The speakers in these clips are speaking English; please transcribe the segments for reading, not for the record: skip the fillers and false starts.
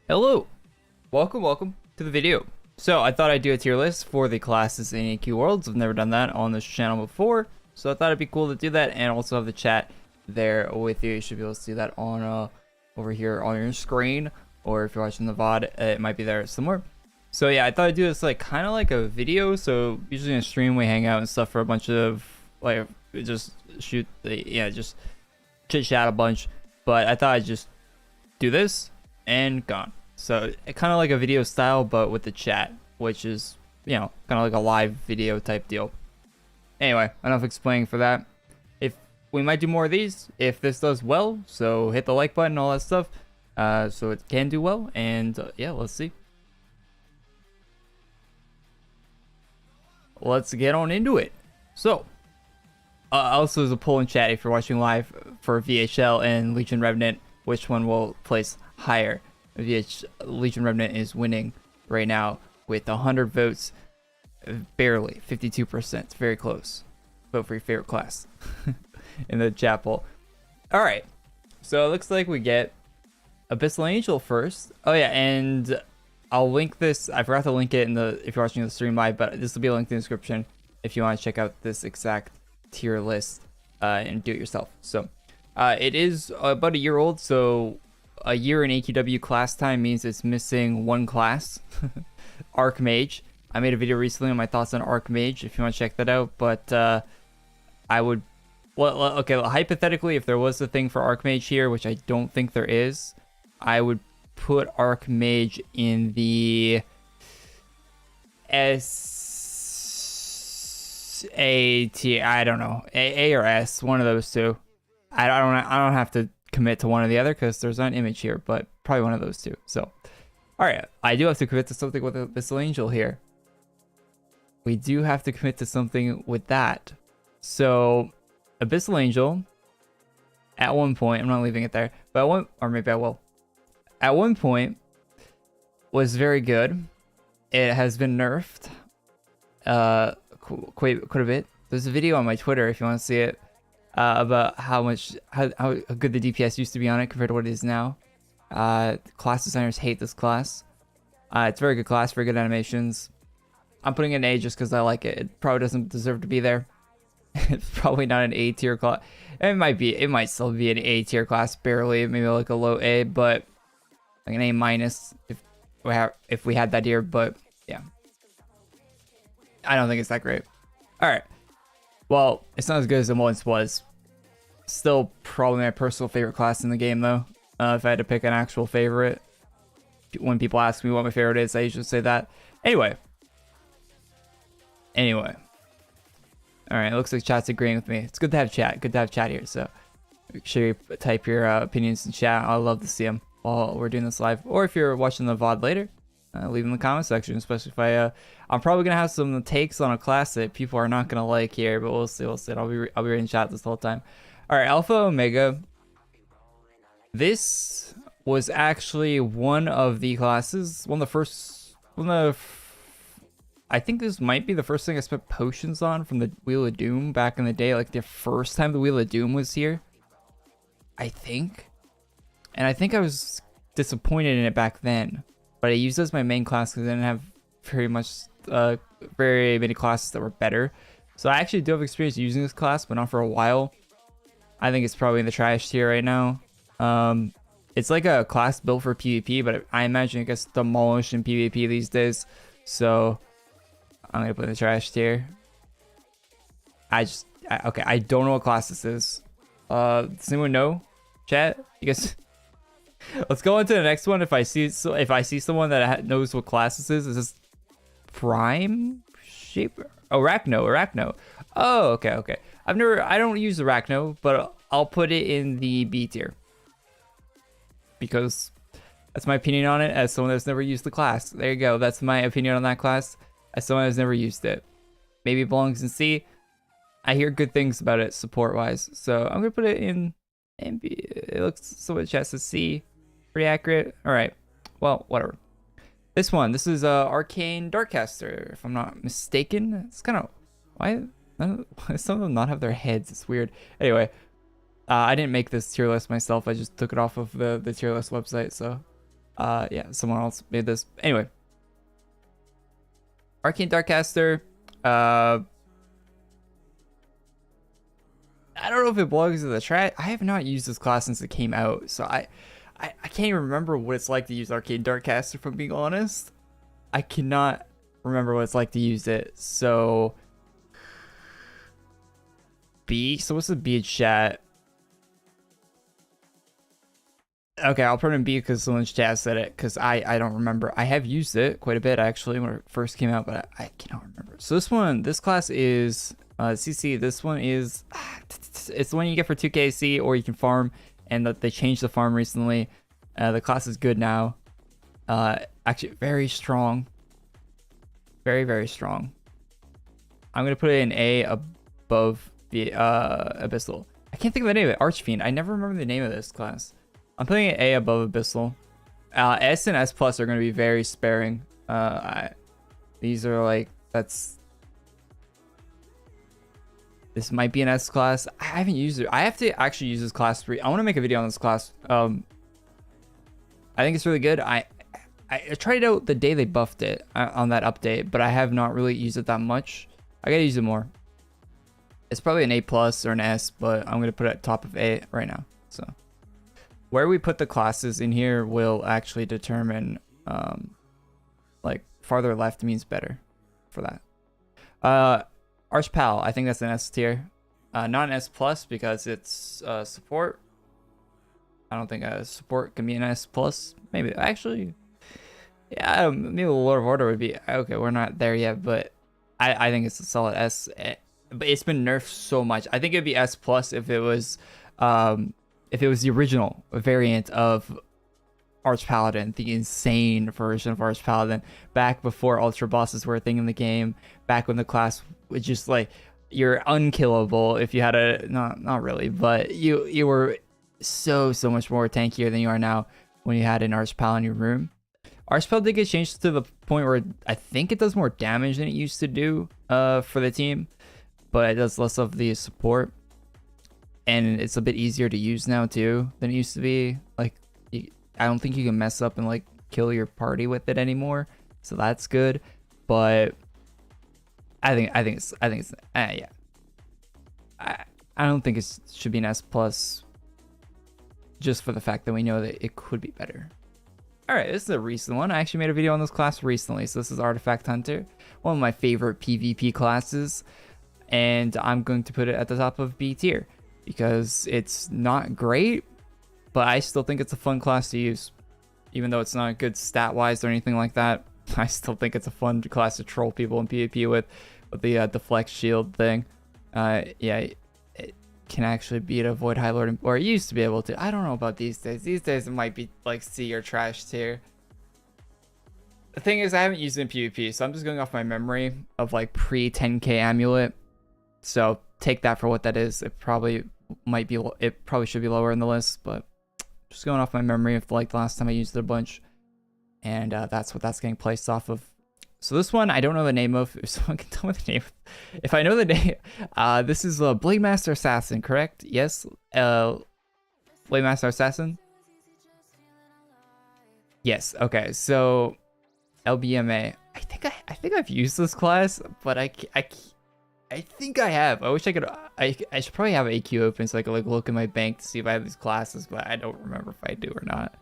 Hello, welcome to the video. So I thought I'd do a tier list for the classes in AQWorlds. I've never done that on this channel before, so I thought it'd be cool to do that and also have the chat there with you. You should be able to see that on over here on your screen, or if you're watching the VOD, it might be there somewhere. So yeah, I thought I'd do this like kind of like a video. So usually in a stream we hang out and stuff for a bunch of like just shoot just chit chat a bunch, but I thought I'd just do this and gone. So kind of like a video style, but with the chat, which is, you know, kind of like a live video type deal. Anyway, enough explaining for that. If we might do more of these, if this does well, so hit the like button, all that stuff, so it can do well. And yeah, let's see. Let's get on into it. So, also there's a poll in chat if you're watching live for VHL and Legion Revenant, which one will place higher. Legion Revenant is winning right now with 100 votes, barely 52%. It's very close. Vote for your favorite class in the chat poll. All right, so it looks like we get Abyssal Angel first. Oh yeah, and I'll link this. I forgot to link it in the if you're watching the stream live, but this will be linked in the description if you want to check out this exact tier list and do it yourself. So it is about a year old, so a year in AQW class time means it's missing one class, Archmage. I made a video recently on my thoughts on Archmage if you want to check that out, but I would, well, okay, hypothetically, if there was a thing for Archmage here, which I don't think there is, I would put Archmage in the S-A-T, I don't know, A or S, one of those two. I don't have to commit to one or the other because there's not an image here, but probably one of those two. So, all right, I do have to commit to something with Abyssal Angel here. We do have to commit to something with that. So, Abyssal Angel, at one point, I'm not leaving it there, but or maybe I will. At one point, was very good. It has been nerfed quite a bit. There's a video on my Twitter if you want to see it. About how good the DPS used to be on it compared to what it is now. Class designers hate this class. It's a very good class, very good animations. I'm putting it in A just because I like it. It probably doesn't deserve to be there. It's probably not an A tier class. It might be. It might still be an A tier class, barely, maybe like a low A, but like an A minus if we had that here. But yeah, I don't think it's that great. All right. Well, it's not as good as it once was. Still probably my personal favorite class in the game, though. If I had to pick an actual favorite. When people ask me what my favorite is, I usually say that. Anyway. Alright, it looks like chat's agreeing with me. It's good to have chat. Good to have chat here, so make sure you type your opinions in chat. I'd love to see them while we're doing this live. Or if you're watching the VOD later, leave in the comment section, especially if I'm probably gonna have some takes on a class that people are not gonna like here, but we'll see. I'll be reading chat this whole time. All right, Alpha Omega. This was actually one of the classes, I think this might be the first thing I spent potions on from the Wheel of Doom back in the day, like the first time the Wheel of Doom was here, I think. And I think I was disappointed in it back then. But I used it as my main class because I didn't have very many classes that were better. So I actually do have experience using this class, but not for a while. I think it's probably in the trash tier right now. It's like a class built for PvP, but I imagine it gets demolished in PvP these days. So I'm gonna put it in the trash tier. Okay, I don't know what class this is. Does anyone know? Chat? You guys? Let's go on to the next one. If I see someone that knows what class this is this Prime Shaper? Oh, Arachno. Oh, okay. I don't use Arachno, but I'll put it in the B tier because that's my opinion on it as someone that's never used the class. There you go. That's my opinion on that class as someone that's never used it. Maybe it belongs in C. I hear good things about it support wise, so I'm gonna put it in B. It looks somewhat chest to C. Pretty accurate. All right. Well, whatever. This is Arcane Darkcaster, if I'm not mistaken. It's kind of why some of them not have their heads. It's weird. Anyway, I didn't make this tier list myself. I just took it off of the tier list website. So Yeah, someone else made this. Anyway, Arcane Darkcaster. I don't know if it belongs to the trash. I have not used this class since it came out, so I can't even remember what it's like to use Arcane Darkcaster, if I'm being honest. I cannot remember what it's like to use it. So B. So what's the B in chat? Okay, I'll put in B because someone's chat said it, because I don't remember. I have used it quite a bit actually when it first came out, but I cannot remember. So this class is CC. This one is it's the one you get for 2KC, or you can farm, and they changed the farm recently. The class is good now. Actually very strong. Very, very strong. I'm gonna put it in A above the Abyssal. I can't think of the name of it. Archfiend. I never remember the name of this class. I'm putting it A above Abyssal. S and S plus are going to be very sparing. These are like, this might be an S class. I haven't used it. I have to actually use this class. I want to make a video on this class. I think it's really good. I tried it out the day they buffed it on that update, but I have not really used it that much. I gotta use it more. It's probably an A plus or an S, but I'm gonna put it at top of A right now. So where we put the classes in here will actually determine, like farther left means better for that. Archpal, I think that's an S tier. Not an S plus because it's support. I don't think support can be an S plus. Maybe actually, yeah, maybe the Lord of Order would be okay. We're not there yet, but I think it's a solid S. But it's been nerfed so much. I think it'd be S plus if it was the original variant of Arch Paladin, the insane version of Arch Paladin, back before Ultra Bosses were a thing in the game, back when the class was just like, you're unkillable if you had a, not really, but you were so much more tankier than you are now when you had an Arch Paladin in your room. Arch Paladin did get changed to the point where I think it does more damage than it used to do for the team, but it does less of the support. And it's a bit easier to use now too than it used to be. Like, I don't think you can mess up and like kill your party with it anymore, so that's good. But I think it's yeah. I don't think it should be an S plus, just for the fact that we know that it could be better. All right, this is a recent one. I actually made a video on this class recently. So this is Artifact Hunter, one of my favorite PvP classes, and I'm going to put it at the top of B tier, because it's not great, but I still think it's a fun class to use. Even though it's not good stat-wise or anything like that, I still think it's a fun class to troll people in PvP with the deflect shield thing. Yeah, it can actually beat a Void High Lord, or it used to be able to. I don't know about these days. These days it might be like C or trash tier. The thing is, I haven't used it in PvP, so I'm just going off my memory of like pre-10k amulet. So take that for what that is. It probably should be lower in the list, but just going off my memory of like the last time I used it a bunch, and that's what that's getting placed off of. So this one I don't know the name of. If someone can tell me the name, if I know the name, this is Blade Master Assassin, correct? Yes, Blade Master Assassin. Yes. Okay. So LBMA. I think I've used this class, but I think I have. I wish I could. I should probably have AQ open so I could like look in my bank to see if I have these classes, but I don't remember if I do or not.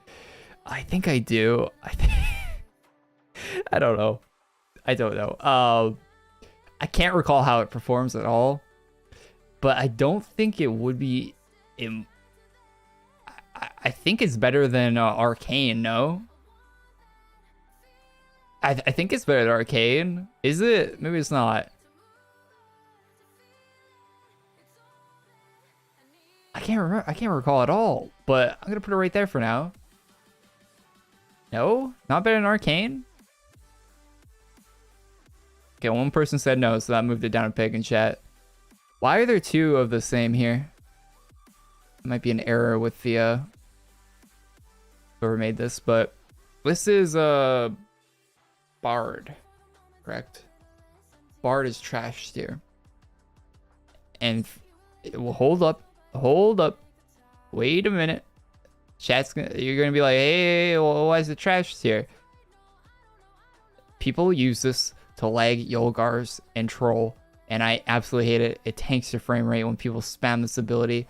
I think I do. I don't know. I don't know. I can't recall how it performs at all, but I don't think it would be. I think it's better than Arcane. No. I think it's better than Arcane. Is it? Maybe it's not. I can't remember. I can't recall at all, but I'm gonna put it right there for now. No, not better than Arcane. Okay, one person said no, so that moved it down a peg in chat. Why are there two of the same here? It might be an error with the whoever made this, but this is Bard, correct? Bard is trash tier, and it will hold up. Hold up. Wait a minute. You're gonna be like, hey, why is it trash here? People use this to lag Yolgars and troll, and I absolutely hate it. It tanks your frame rate when people spam this ability.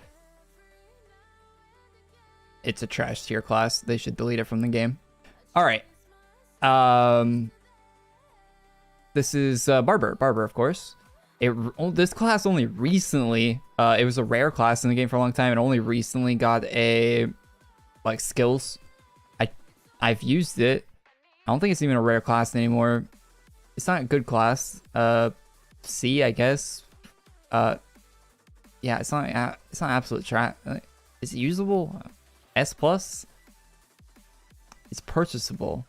It's a trash tier class. They should delete it from the game. All right. This is Barber, of course. This class only recently, it was a rare class in the game for a long time, and only recently got a like skills. I've used it. I don't think it's even a rare class anymore. It's not a good class. C, I guess. Yeah, it's not absolute trash. Is it usable? S plus. It's purchasable.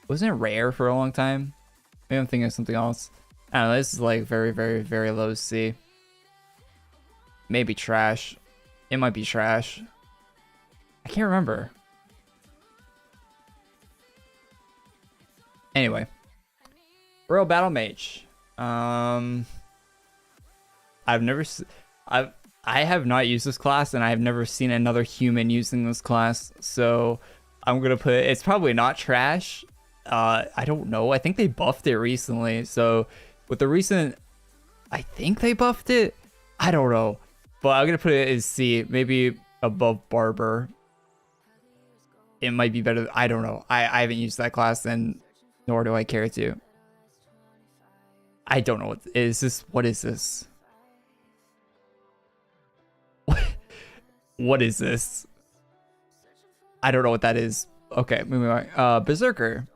Wasn't it rare for a long time? Maybe I'm thinking of something else. I don't know. This is like very, very, very low C. Maybe trash. It might be trash. I can't remember. Anyway, Royal Battle Mage. I have not used this class, and I have never seen another human using this class. So I'm gonna put it's probably not trash. I don't know. I think they buffed it recently. So with the recent, I think they buffed it. I don't know, but I'm gonna put it as C, maybe above Barber. It might be better. I don't know. I haven't used that class, and nor do I care to. I don't know what is this. What is this? What is this? I don't know what that is. Okay, moving on. Berserker.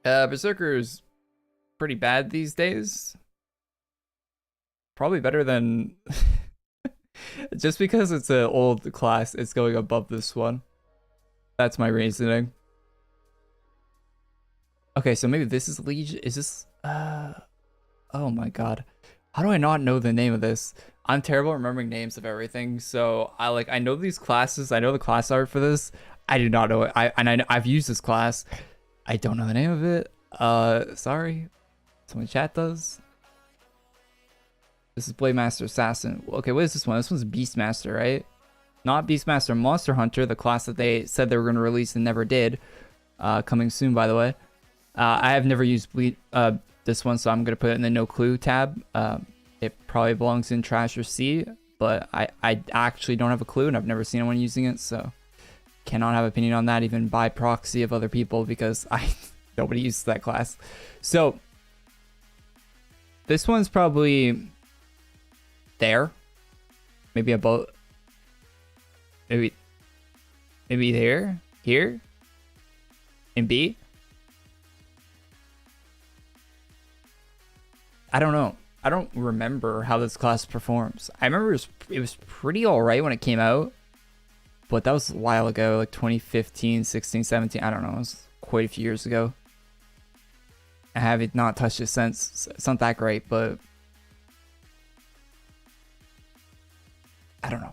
Berserker is pretty bad these days. Probably better than just because it's an old class, it's going above this one. That's my reasoning. Okay, so maybe this is Legion. Is this oh my god. How do I not know the name of this? I'm terrible at remembering names of everything. So I know these classes. I know the class art for this. I do not know it. I've used this class. I don't know the name of it. Sorry. Someone in chat does. This is Blade Master Assassin. Okay, what is this one? This one's Beastmaster, right? Not Beastmaster, Monster Hunter, the class that they said they were going to release and never did. Coming soon, by the way. I have never used this one, so I'm going to put it in the no clue tab. It probably belongs in trash or C, but I actually don't have a clue, and I've never seen anyone using it, so cannot have opinion on that, even by proxy of other people, because nobody uses that class. So this one's probably there, maybe about, maybe there, here, in B. I don't know. I don't remember how this class performs. I remember it was pretty alright when it came out, but that was a while ago, like 2015, 16, 17. I don't know. It was quite a few years ago. I have not touched it since. It's not that great, but I don't know.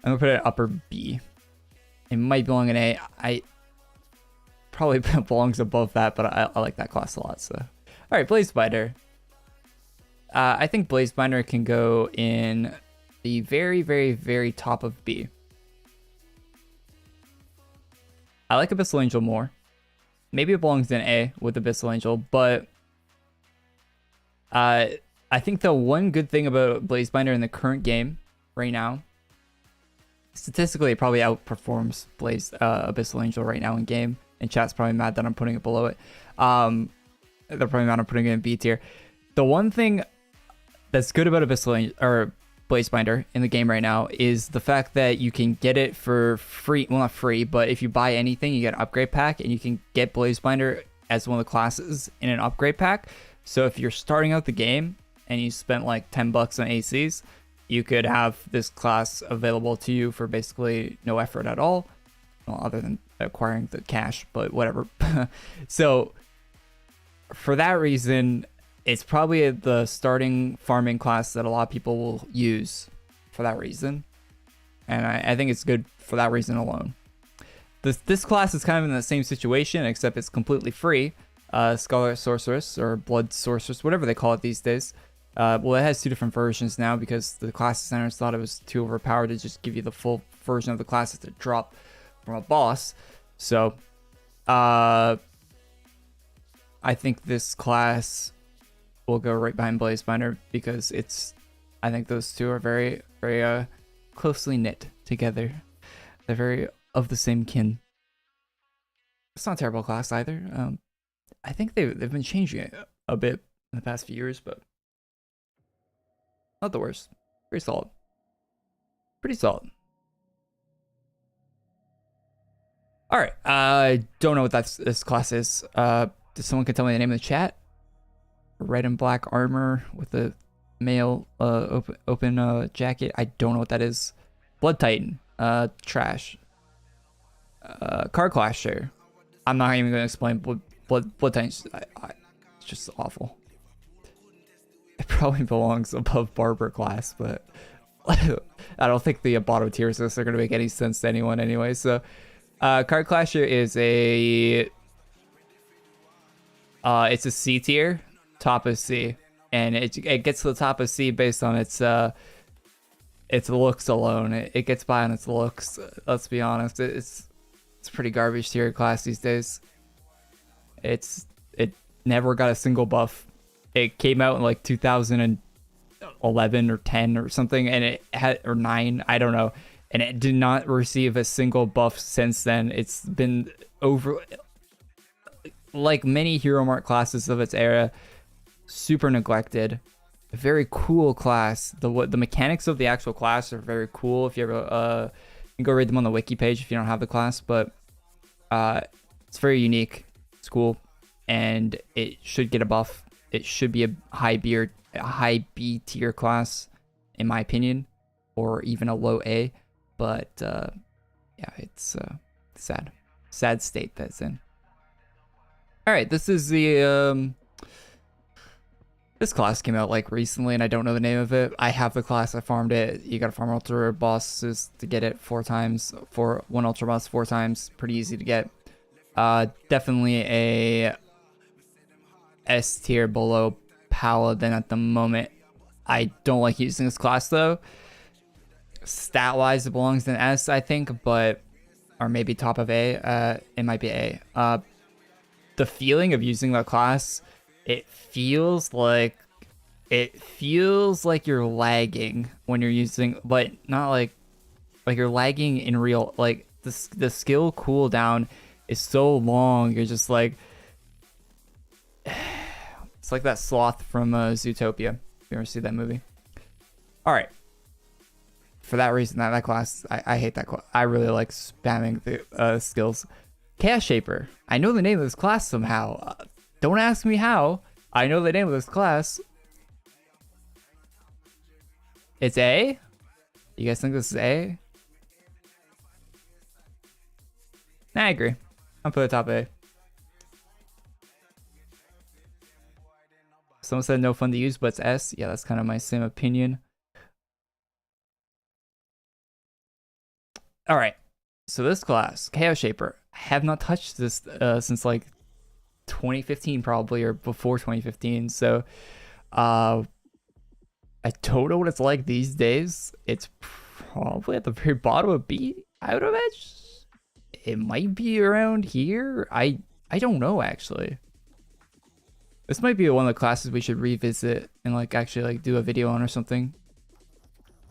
I'm gonna put it upper B. It might belong in A. I probably belongs above that, but I like that class a lot. So, all right, Blazebinder. I think Blazebinder can go in the very, very, very top of B. I like Abyssal Angel more. Maybe it belongs in A with Abyssal Angel, but I think the one good thing about Blazebinder in the current game right now, statistically, it probably outperforms Abyssal Angel right now in game. And chat's probably mad that I'm putting it below it. They're probably mad I'm putting it in B tier. The one thing that's good about Abyssal Angel, or Blazebinder in the game right now is the fact that you can get it for free. Well, not free, but if you buy anything, you get an upgrade pack, and you can get Blazebinder as one of the classes in an upgrade pack. So if you're starting out the game and you spent like 10 bucks on ACs, you could have this class available to you for basically no effort at all. Well, other than acquiring the cash, but whatever. So for that reason, it's probably the starting farming class that a lot of people will use for that reason. And I think it's good for that reason alone. This class is kind of in the same situation, except it's completely free. Scholar Sorceress, or Blood Sorceress, whatever they call it these days. Well, it has two different versions now because the class designers thought it was too overpowered to just give you the full version of the classes to drop from a boss. So, I think this class will go right behind Blazebinder because I think those two are very, very closely knit together. They're very of the same kin. It's not a terrible class either. I think they've been changing it a bit in the past few years, but not the worst. Pretty solid. Pretty solid. All right. I don't know what this class is. Does someone can tell me the name of the chat? Red and black armor with a male open jacket. I don't know what that is. Blood Titan. Trash. Car Clasher. I'm not even gonna explain Blood Titan. It's just awful. It probably belongs above Barber class, but I don't think the bottom tiers of this are gonna make any sense to anyone anyway. So, Car Clasher is it's a C tier, top of C, and it gets to the top of C based on its looks alone. It gets by on its looks. Let's be honest. It's pretty garbage tier class these days. It never got a single buff. It came out in like 2011 or 10 or something, and it had, or 9, I don't know, and it did not receive a single buff since then. It's been over, like many Hero Mart classes of its era, super neglected. A very cool class. The mechanics of the actual class are very cool. If you ever you can go read them on the wiki page if you don't have the class, but it's very unique. It's cool, and it should get a buff. It should be a high B tier class, in my opinion, or even a low A. But yeah, it's sad state that's in. All right, this is the this class came out like recently, and I don't know the name of it. I have the class. I farmed it. You gotta farm ultra bosses to get it 4 times. For one ultra boss 4 times. Pretty easy to get. Definitely a S tier below Paladin at the moment. I don't like using this class though. Stat wise, it belongs in S, I think, but or maybe top of A. It might be A. The feeling of using that class, it feels like you're lagging when you're using, but not like you're lagging in real. Like the skill cooldown is so long. You're just like. It's like that sloth from Zootopia. If you ever see that movie. All right. For that reason, that class, I hate that class. I really like spamming the skills. Chaos Shaper. I know the name of this class somehow. Don't ask me how. I know the name of this class. It's A? You guys think this is A? Nah, I agree. I'll put it top A. Someone said no fun to use, but it's S. Yeah, that's kind of my same opinion. All right. So this class, Chaos Shaper, I have not touched this since like 2015 probably, or before 2015. So I don't know what it's like these days. It's probably at the very bottom of B, I would imagine. It might be around here. I don't know actually. This might be one of the classes we should revisit and like actually like do a video on or something.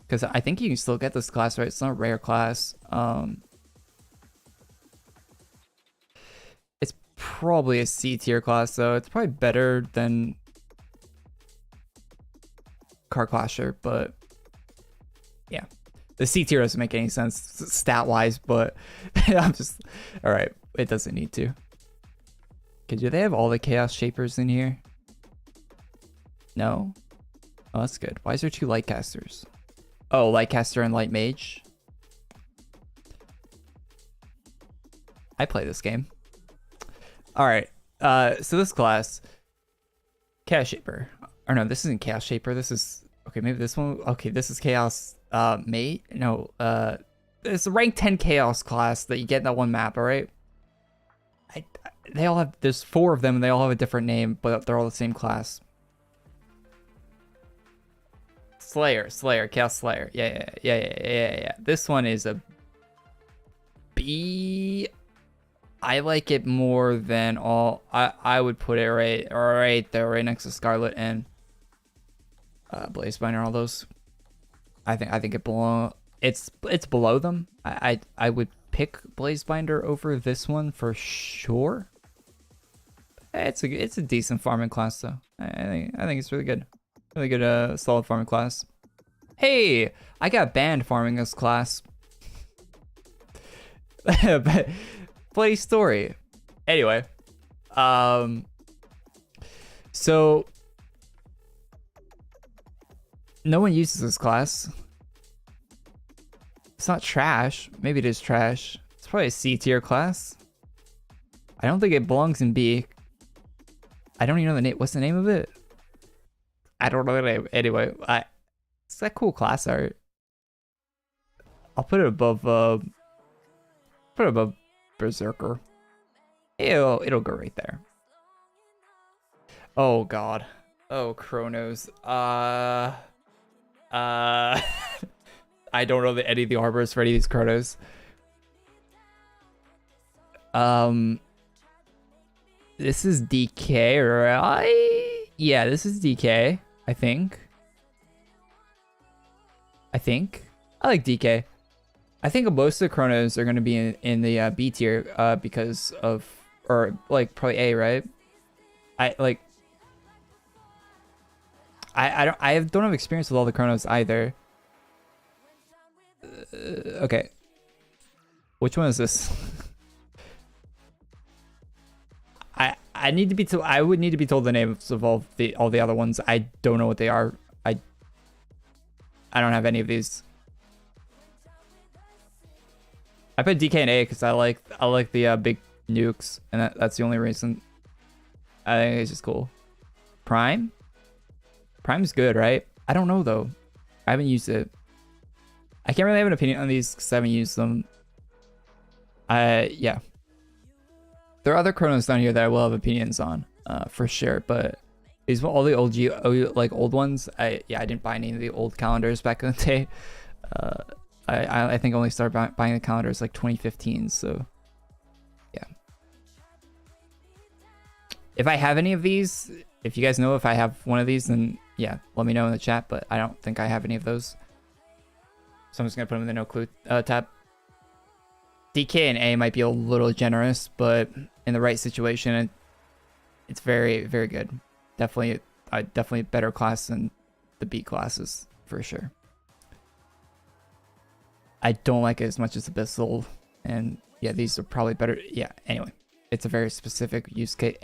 Because I think you can still get this class, right? It's not a rare class. It's probably a C tier class, so it's probably better than Car Clasher, but yeah. The C tier doesn't make any sense stat wise, but I'm just all right. It doesn't need to. Okay, do they have all the Chaos Shapers in here? No? Oh, that's good. Why is there 2 Lightcasters? Oh, Lightcaster and Light Mage. I play this game. Alright, so this class, Chaos Shaper. Or no, this isn't Chaos Shaper, this is... Okay, maybe this one... Okay, this is Chaos Mate? No, it's a rank 10 Chaos class that you get in that one map, alright? They all have... There's 4 of them, and they all have a different name, but they're all the same class. Slayer, Chaos Slayer. Yeah. This one is a B. I like it more than all. I would put it right there, right next to Scarlet and Blaze Binder. All those. I think it below. It's below them. I would pick Blaze Binder over this one for sure. It's a decent farming class though. I think it's really good. Really good solid farming class. Hey, I got banned farming this class. Bloody story. Anyway, so no one uses this class. It's not trash. Maybe it is trash. It's probably a C tier class. I don't think it belongs in B. I don't even know the name. What's the name of it? I don't know the name. Anyway, it's that cool class art. I'll put it above Berserker. It'll go right there. Oh god. Oh Chronos. I don't know any of the arbors for any of these Chronos. This is DK, right? Yeah, this is DK, I think. I like DK. I think most of the Chronos are going to be in the B tier because of, or like probably A, right? I don't have experience with all the Chronos either. Okay. Which one is this? I need to be told. I would need to be told the names of all the other ones. I don't know what they are. I don't have any of these. I put DK and A because I like the big nukes, and that's the only reason. I think it's just cool. Prime's good, right? I don't know though. I haven't used it. I can't really have an opinion on these because I haven't used them. Yeah. There are other Chronos down here that I will have opinions on, for sure. But these all the old ones. I didn't buy any of the old calendars back in the day. I think I only started buying the calendars like 2015. So yeah. If I have any of these, if you guys know if I have one of these, then yeah, let me know in the chat. But I don't think I have any of those. So I'm just gonna put them in the no clue tab. DK and A might be a little generous, but in the right situation, it's very, very good. Definitely a better class than the B classes for sure. I don't like it as much as Abyssal, and yeah, these are probably better. Yeah. Anyway, it's a very specific use case.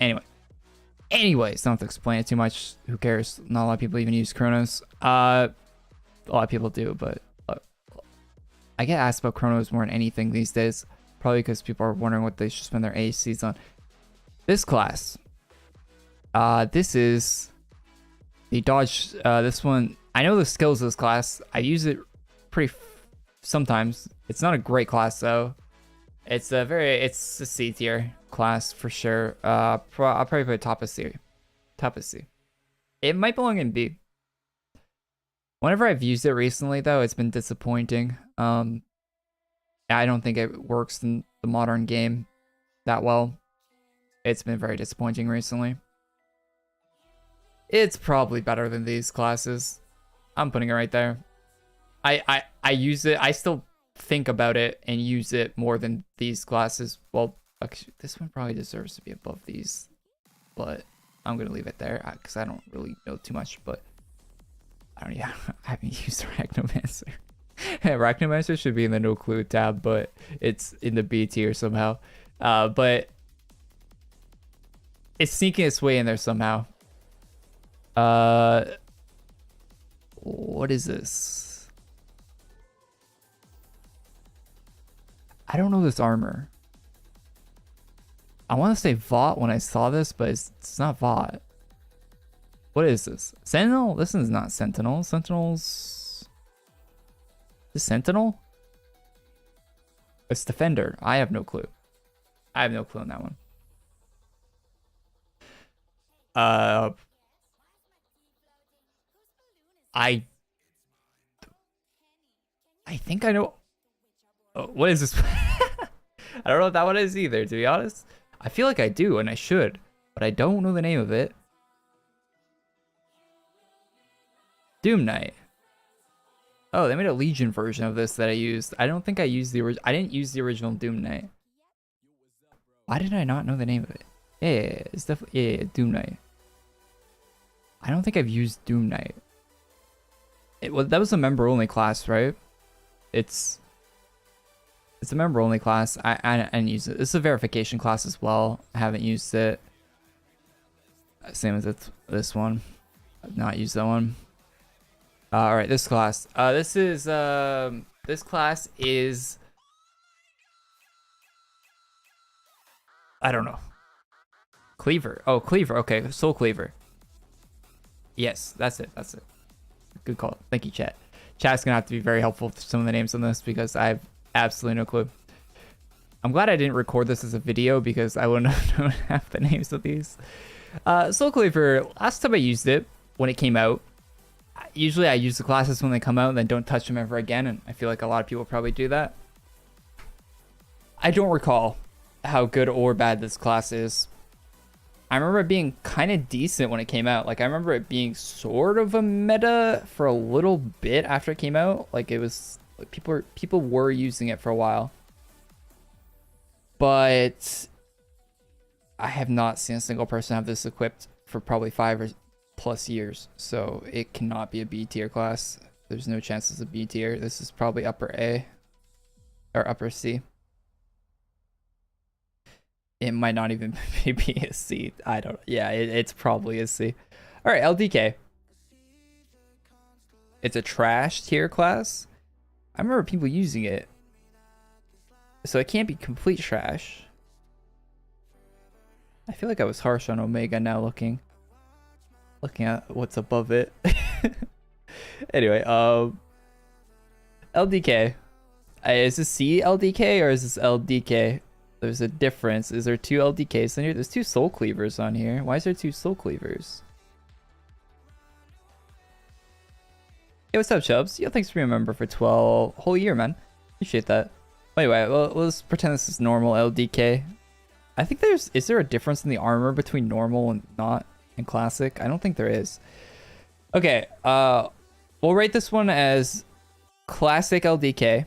Anyways, don't have to explain it too much. Who cares? Not a lot of people even use Chronos. A lot of people do, but I get asked about Chronos more than anything these days. Probably because people are wondering what they should spend their ACs on. This class. This is the dodge. This one. I know the skills of this class. I use it pretty sometimes. It's not a great class though. It's a C tier class for sure. I'll probably put top of C. Top of C. It might belong in B. Whenever I've used it recently, though, it's been disappointing. I don't think it works in the modern game that well. It's been very disappointing recently. It's probably better than these classes. I'm putting it right there. I use it. I still think about it and use it more than these classes. Well, actually, this one probably deserves to be above these, but I'm gonna leave it there because I don't really know too much. But I haven't used Arachnomancer. Arachnomancer should be in the no clue tab, but it's in the B tier somehow. But it's sneaking its way in there somehow. What is this? I don't know this armor. I want to say Vought when I saw this, but it's not Vought. What is this? Sentinel? This is not Sentinel. Sentinel's... Is Sentinel? It's Defender. I have no clue. I have no clue on that one. I I think I know. Oh, what is this? I don't know what that one is either, to be honest. I feel like I do, and I should, but I don't know the name of it. Doom Knight. Oh, they made a Legion version of this that I used. I don't think I used the original. I didn't use the original Doom Knight. Why did I not know the name of it? Yeah, it's definitely Doom Knight. I don't think I've used Doom Knight. Well, that was a member-only class, right? It's a member-only class. I didn't use it. It's a verification class as well. I haven't used it. Same as this one. I've not used that one. All right, this class. This class is. I don't know. Cleaver. Oh, Cleaver. Okay, Soul Cleaver. Yes, that's it. That's it. Good call. Thank you, chat. Chat's gonna have to be very helpful with some of the names on this because I have absolutely no clue. I'm glad I didn't record this as a video because I wouldn't have known half the names of these. Soul Cleaver. Last time I used it when it came out. Usually I use the classes when they come out and then don't touch them ever again, and I feel like a lot of people probably do that. I don't recall how good or bad this class is. I remember it being kind of decent when it came out. Like, I remember it being sort of a meta for a little bit after it came out. Like, it was like people were using it for a while. But I have not seen a single person have this equipped for probably 5 or plus years, so it cannot be a B tier class. There's no chance it's a B tier. This is probably upper A or upper C. It might not even be a C. I don't. Yeah, it's probably a C. All right, LDK. It's a trash tier class. I remember people using it, so it can't be complete trash. I feel like I was harsh on Omega now looking at what's above it. Anyway, LDK. Is this C LDK or is this LDK? There's a difference. Is there 2 LDKs on here? There's 2 Soul Cleavers on here. Why is there 2 Soul Cleavers? Hey, what's up, Chubbs? Yo, thanks for being a member for 12 whole year, man. Appreciate that. Anyway, well, let's pretend this is normal LDK. I think is there a difference in the armor between normal and not in classic? I don't think there is. Okay, we'll rate this one as classic LDK.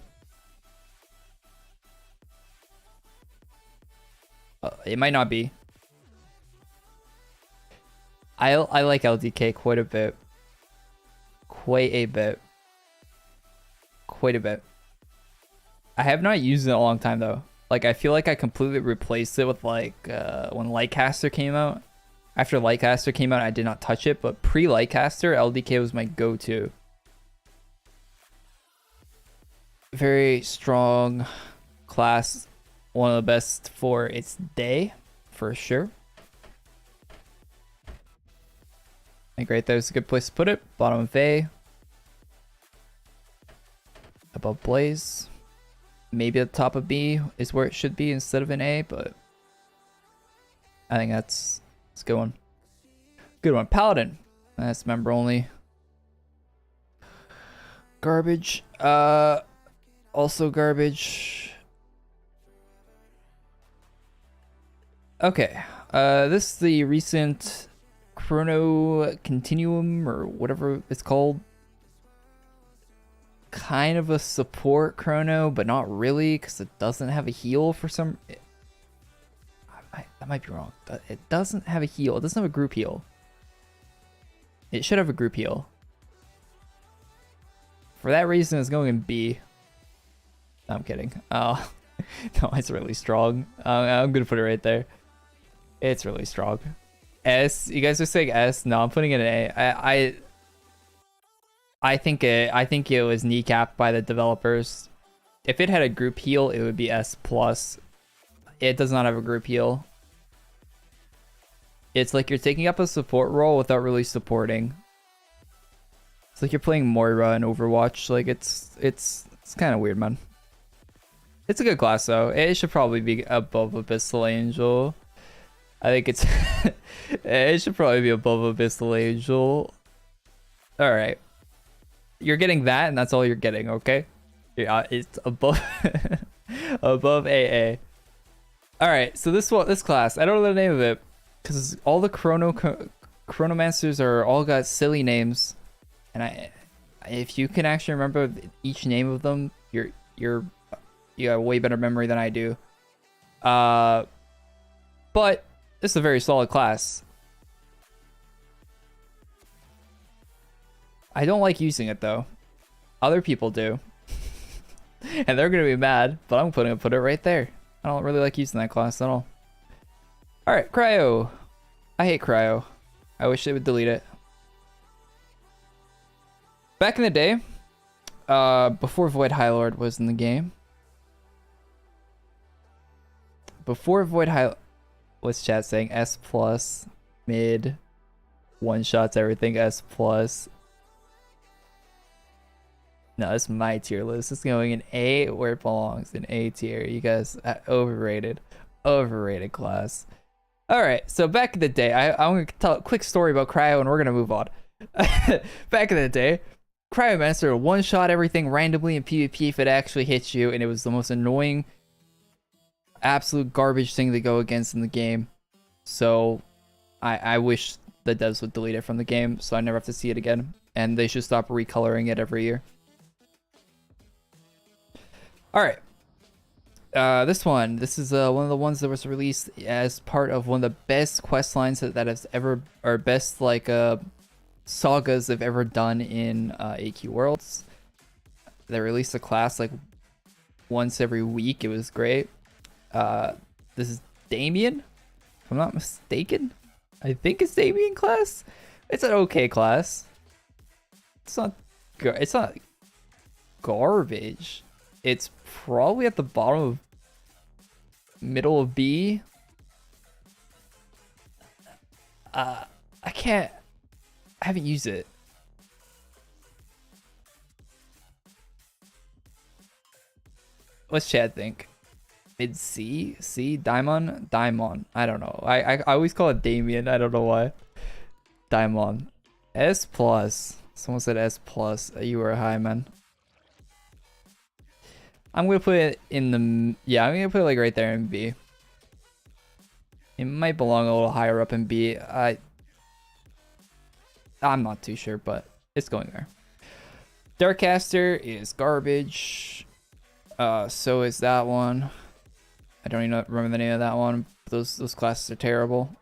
It might not be. I like LDK quite a bit. Quite a bit. I have not used it in a long time though. Like, I feel like I completely replaced it with like when Lightcaster came out. After Lightcaster came out, I did not touch it, but pre-Lightcaster, LDK was my go-to. Very strong class. One of the best for its day, for sure. I think right there's a good place to put it. Bottom of A. Above Blaze. Maybe at the top of B is where it should be instead of an A, but I think that's a good one. Good one. Paladin. That's member only. Garbage. Also garbage. Okay, this is the recent Chrono Continuum or whatever it's called. Kind of a support Chrono, but not really because it doesn't have a heal for some. That might be wrong. It doesn't have a heal. It doesn't have a group heal. It should have a group heal. For that reason, it's going in B. No, I'm kidding. Oh, no, it's really strong. I'm gonna put it right there. It's really strong. S. You guys are saying S. No, I'm putting it in A. I think it was kneecapped by the developers. If it had a group heal, it would be S plus. It does not have a group heal. It's like you're taking up a support role without really supporting. It's like you're playing Moira in Overwatch. Like it's kind of weird, man. It's a good class though. It should probably be above Abyssal Angel. I think it's it should probably be above Abyssal Angel. All right, you're getting that, and that's all you're getting. Okay, Yeah, it's above above AA. All right, so this class, I don't know the name of it because all the chronomancers are all got silly names, and if you can actually remember each name of them, you have way better memory than I do. But it's a very solid class. I don't like using it though. Other people do. And they're gonna be mad, but I'm put it right there. I don't really like using that class at all. Alright, Cryo. I hate Cryo. I wish they would delete it. Back in the day, before Void High Lord was in the game. Before Void High... What's chat saying? S plus, mid, one shots, everything, S plus. No, it's my tier list. It's going in A where it belongs, in A tier. You guys, overrated. Overrated class. Alright, so back in the day, I'm going to tell a quick story about Cryo and we're going to move on. Back in the day, Cryomancer one-shot everything randomly in PvP if it actually hits you, and it was the most annoying, absolute garbage thing to go against in the game. So, I wish the devs would delete it from the game so I never have to see it again. And they should stop recoloring it every year. Alright. This is one of the ones that was released as part of one of the best quest lines that has ever, or best like sagas they've ever done in AQWorlds. They released a class like once every week. It was great. This is Damien, if I'm not mistaken. I think it's Damien class. It's an okay class. It's not garbage. It's probably at the bottom of middle of B. I haven't used it. What's Chad think? Mid C? C? Daimon? Daimon. I don't know. I always call it Damien. I don't know why. Daimon. S plus. Someone said S plus. You were high, man. I'm gonna put it in the... Yeah, I'm gonna put it like right there in B. It might belong a little higher up in B. I'm not too sure, but it's going there. Darkcaster is garbage. So is that one. I don't even remember the name of that one. Those classes are terrible.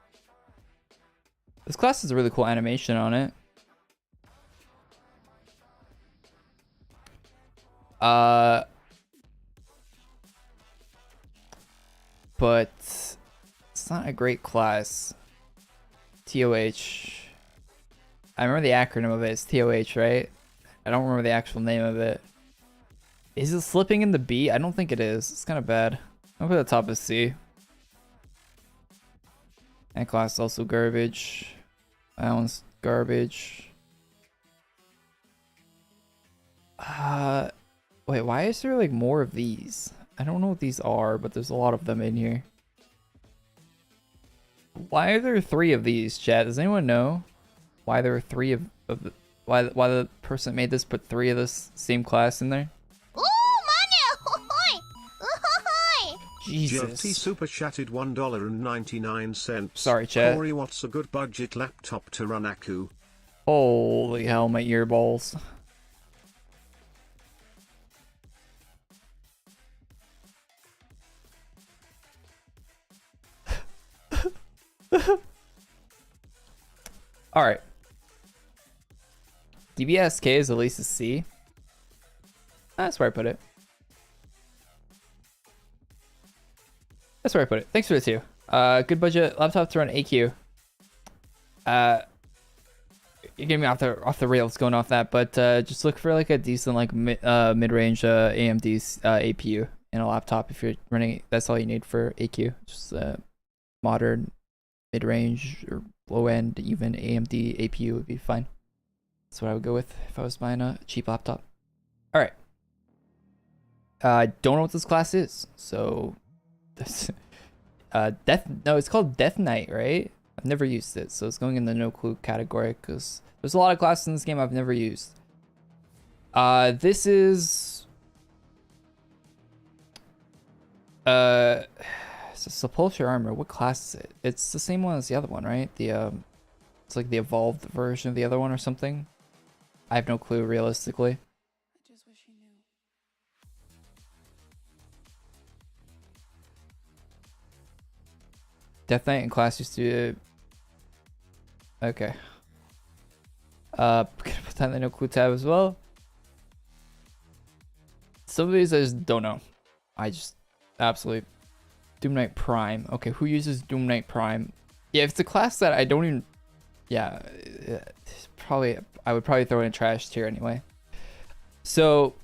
This class has a really cool animation on it. But it's not a great class. TOH. I remember the acronym of it. It's TOH, right? I don't remember the actual name of it. Is it slipping in the B? I don't think it is. It's kind of bad. I'll put the top of C. And class also garbage. That one's garbage. Wait, why is there like more of these? I don't know what these are, but there's a lot of them in here. Why are there 3 of these, chat? Does anyone know why there are 3 of the, why the person made this put 3 of this same class in there? Jesus. GFT super chatted $1.99. Sorry, chat. Korey, what's a good budget laptop to run AQ? Holy hell, my earballs. Alright. DBSK is at least a C. That's where I put it. That's where I put it. Thanks for the 2. Good budget laptop to run AQ. You're getting me off the rails going off that, but just look for like a decent like mid-range AMD APU in a laptop if you're running. That's all you need for AQ. Just modern mid-range or low-end even AMD APU would be fine. That's what I would go with if I was buying a cheap laptop. All right. Don't know what this class is, so. It's called Death Knight, right? I've never used it, so it's going in the no clue category because there's a lot of classes in this game I've never used. This is Uh, it's a Sepulchre armor. What class is it? It's the same one as the other one, right? It's like the evolved version of the other one or something. I have no clue realistically. Death Knight in class used to. Okay. Put that in no clue tab as well. Some of these I just don't know. I just absolutely. Doom Knight Prime. Okay, who uses Doom Knight Prime? Yeah, if it's a class that I don't even. Yeah, probably. I would probably throw it in trash tier anyway. So,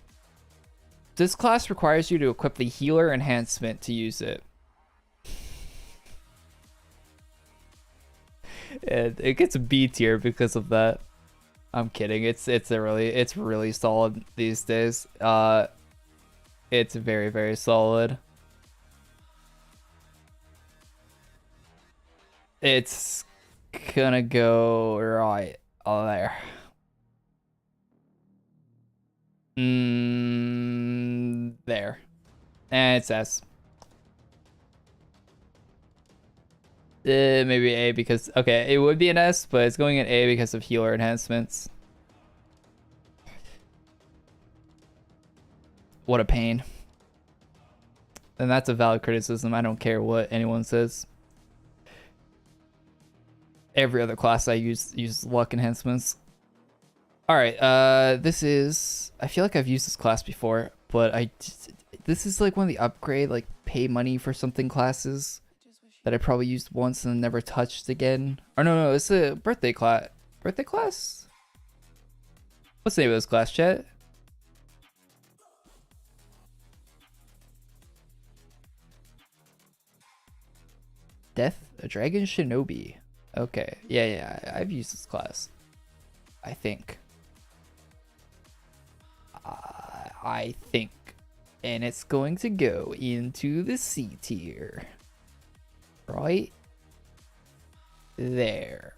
this class requires you to equip the healer enhancement to use it. And it gets a B tier because of that. I'm kidding. It's really solid these days. It's very, very solid. It's gonna go right there. There. And it's S. Maybe A because, okay, it would be an S, but it's going in A because of healer enhancements. What a pain. And that's a valid criticism. I don't care what anyone says. Every other class I use luck enhancements. All right, this is, I feel like I've used this class before, but this is like one of the upgrade, like pay money for something classes that I probably used once and never touched again. Or no, it's a birthday class. Birthday class? What's the name of this class, chat? Death, a Dragon Shinobi. Okay, yeah, I've used this class. I think. I think. And it's going to go into the C tier. Right there.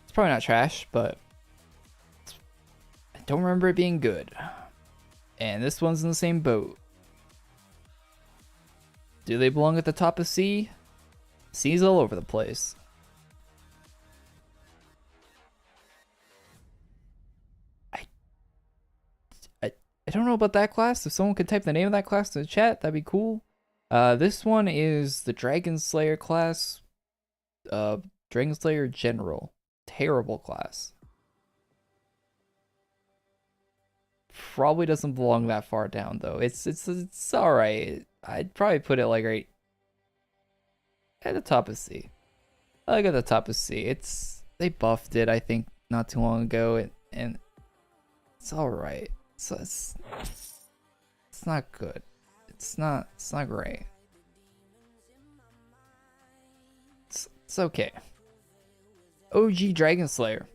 It's probably not trash, but I don't remember it being good. And this one's in the same boat. Do they belong at the top of C? C's all over the place. I don't know about that class. If someone could type the name of that class in the chat, that'd be cool. This one is the Dragon Slayer class. Dragon Slayer General. Terrible class. Probably doesn't belong that far down though. It's alright. I'd probably put it like right at the top of C. I like at the top of C. They buffed it, I think, not too long ago, and it's alright. So it's not good. It's not great. It's okay. OG Dragon Slayer.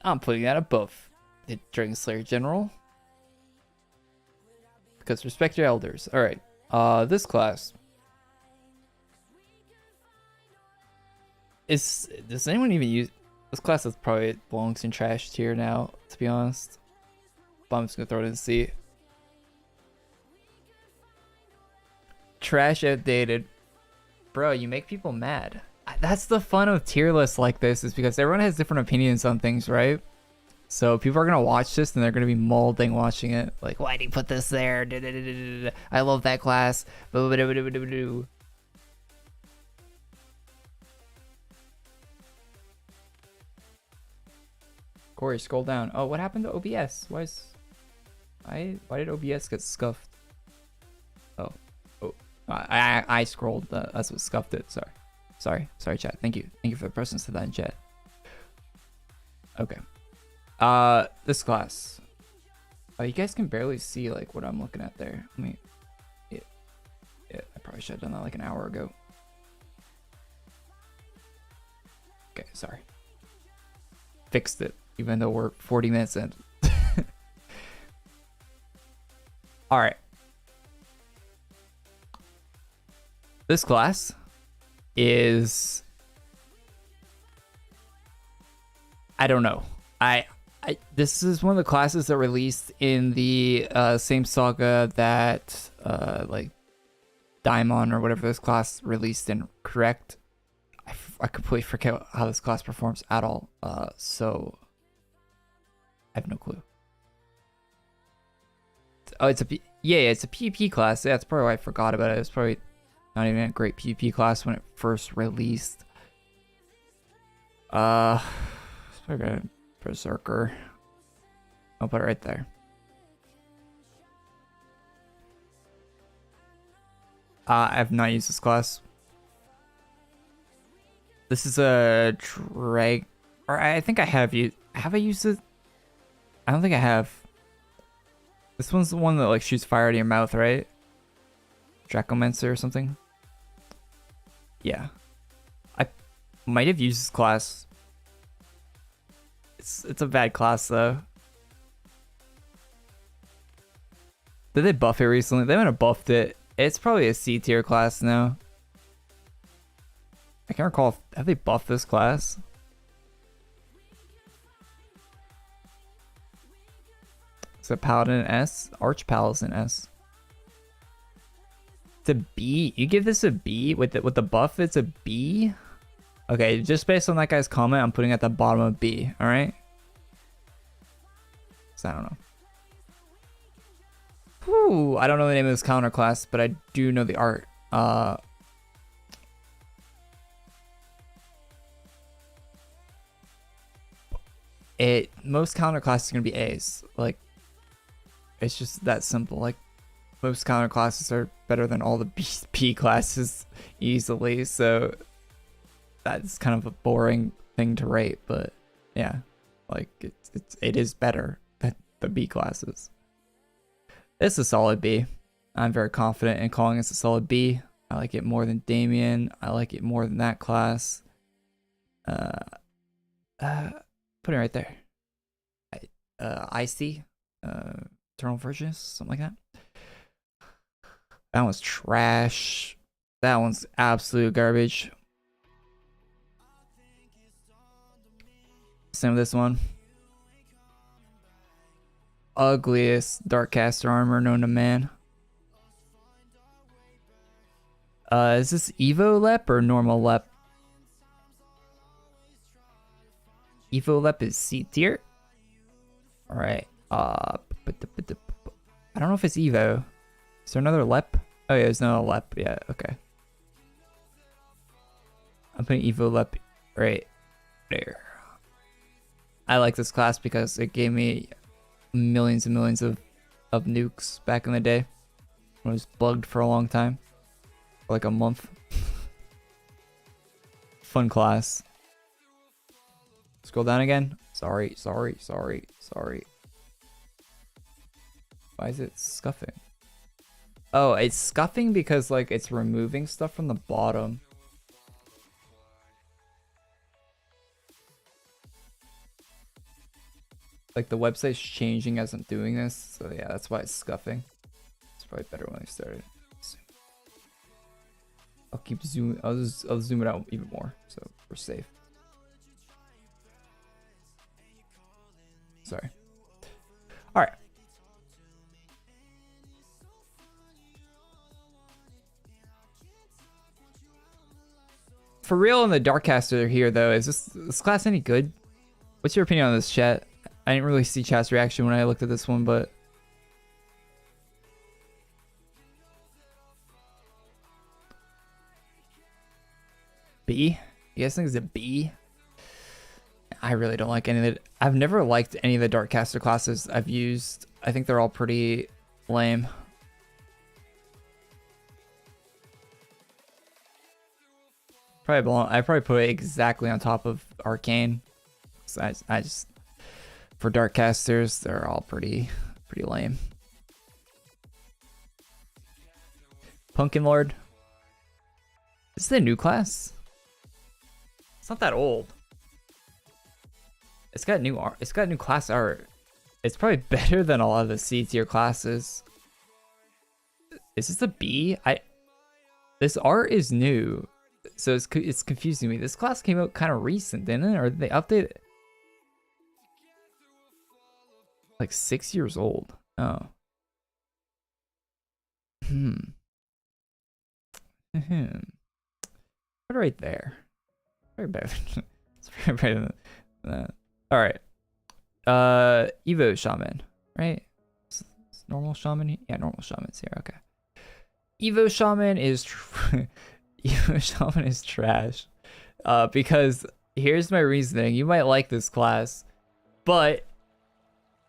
I'm putting that above the Dragon Slayer General. Because respect your elders. Alright. This class. Does anyone even use this class? Is probably belongs in trash tier now, to be honest. But I'm just gonna throw it in C. Trash, outdated. Bro, you make people mad. That's the fun of tier lists like this, is because everyone has different opinions on things, right? So people are gonna watch this and they're gonna be molding watching it. Like, why did he put this there? I love that class. Korey, scroll down. Oh, what happened to OBS? Why did OBS get scuffed? Oh, I scrolled. That's what scuffed it. Sorry, chat. Thank you for the person said that in chat. Okay. This class. Oh, you guys can barely see like what I'm looking at there. Let me. Yeah, I probably should have done that like an hour ago. Okay, sorry. Fixed it, even though we're 40 minutes in. All right. This class is, I don't know. This is one of the classes that released in the same saga that like Daimon or whatever this class released in, correct? I completely forget how this class performs at all. So I have no clue. Oh, it's a PvP class. Yeah, that's probably why I forgot about it. It's probably not even a great PvP class when it first released. It's probably a Berserker. I'll put it right there. I have not used this class. This is a drag, or I think I have used. Have I used it? I don't think I have. This one's the one that like shoots fire out of your mouth, right? Dracomancer or something. Yeah, I might have used this class. It's a bad class though. Did they buff it recently? They might have buffed it. It's probably a C tier class now. I can't recall. Have they buffed this class? It's a Paladin S. Arch Paladin S. It's a B. You give this a B with the buff. It's a B. Okay, just based on that guy's comment, I'm putting it at the bottom of B. All right. So I don't know. Whew, I don't know the name of this counter class, but I do know the art. Most counter classes are gonna be A's. Like, it's just that simple. Like, most counter classes are better than all the B classes easily. So that's kind of a boring thing to rate, but yeah, like it is better than the B classes. It's a solid B. I'm very confident in calling this a solid B. I like it more than Damien. I like it more than that class. Put it right there. Icy. Eternal Virgins, something like that. That one's trash. That one's absolute garbage. Same with this one. Ugliest Darkcaster armor known to man. Is this Evo Lep or normal Lep? Evo Lep is C tier. All right. I don't know if it's Evo. Is there another Lep? Oh yeah, there's no Lep. Yeah, okay. I'm putting Evo Lep right there. I like this class because it gave me millions and millions of nukes back in the day when it was bugged for a long time, for like a month. Fun class. Scroll down again. Sorry. Why is it scuffing? Oh, it's scuffing because like it's removing stuff from the bottom. Like the website's changing as I'm doing this, so yeah, that's why it's scuffing. It's probably better when I started. I'll keep zooming. I'll zoom it out even more, so we're safe. Sorry. All right. For real, in the Darkcaster here though, is this class any good? What's your opinion on this, chat? I didn't really see chat's reaction when I looked at this one, but B? You guys think it's a B? I really don't like any of it. I've never liked any of the Darkcaster classes I've used. I think they're all pretty lame. I probably put it exactly on top of Arcane. So I just, for Darkcasters, they're all pretty lame. Pumpkin Lord. Is this a new class? It's not that old. It's got new art. It's got new class art. It's probably better than a lot of the C tier classes. Is this a B? This art is new, so it's confusing me. This class came out kind of recent, didn't it? Or did they update it? Like 6 years old. Oh. Hmm. Put it right there. Right better. It's right better than that. All right. Evo Shaman, right? It's normal Shaman? Yeah, normal Shaman's here. Okay. Evo Shaman is Evo Shaman is trash. Because here's my reasoning. You might like this class, but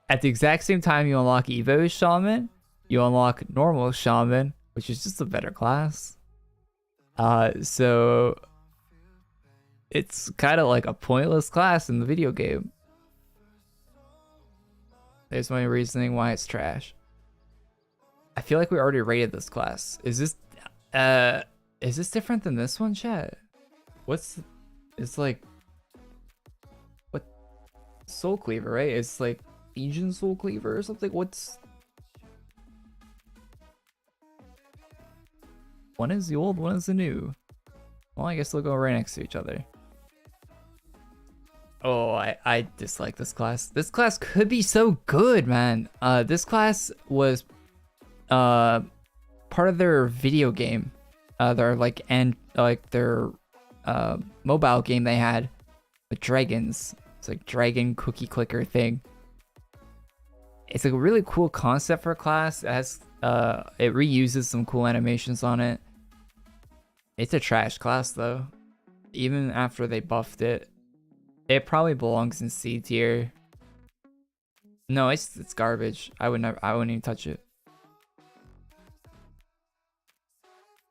at the exact same time you unlock Evo Shaman, you unlock normal Shaman, which is just a better class. So it's kind of like a pointless class in the video game. There's my reasoning why it's trash. I feel like we already rated this class. Is this different than this one, chat? It's like, what? Soul Cleaver, right? It's like Legion Soul Cleaver or something. One is the old, one is the new. Well, I guess they'll go right next to each other. Oh, I dislike this class. This class could be so good, man. This class was part of their video game. Their mobile game they had with dragons. It's like dragon cookie clicker thing. It's like a really cool concept for a class. It has it reuses some cool animations on it. It's a trash class though. Even after they buffed it. It probably belongs in C tier. No, it's garbage. I wouldn't even touch it.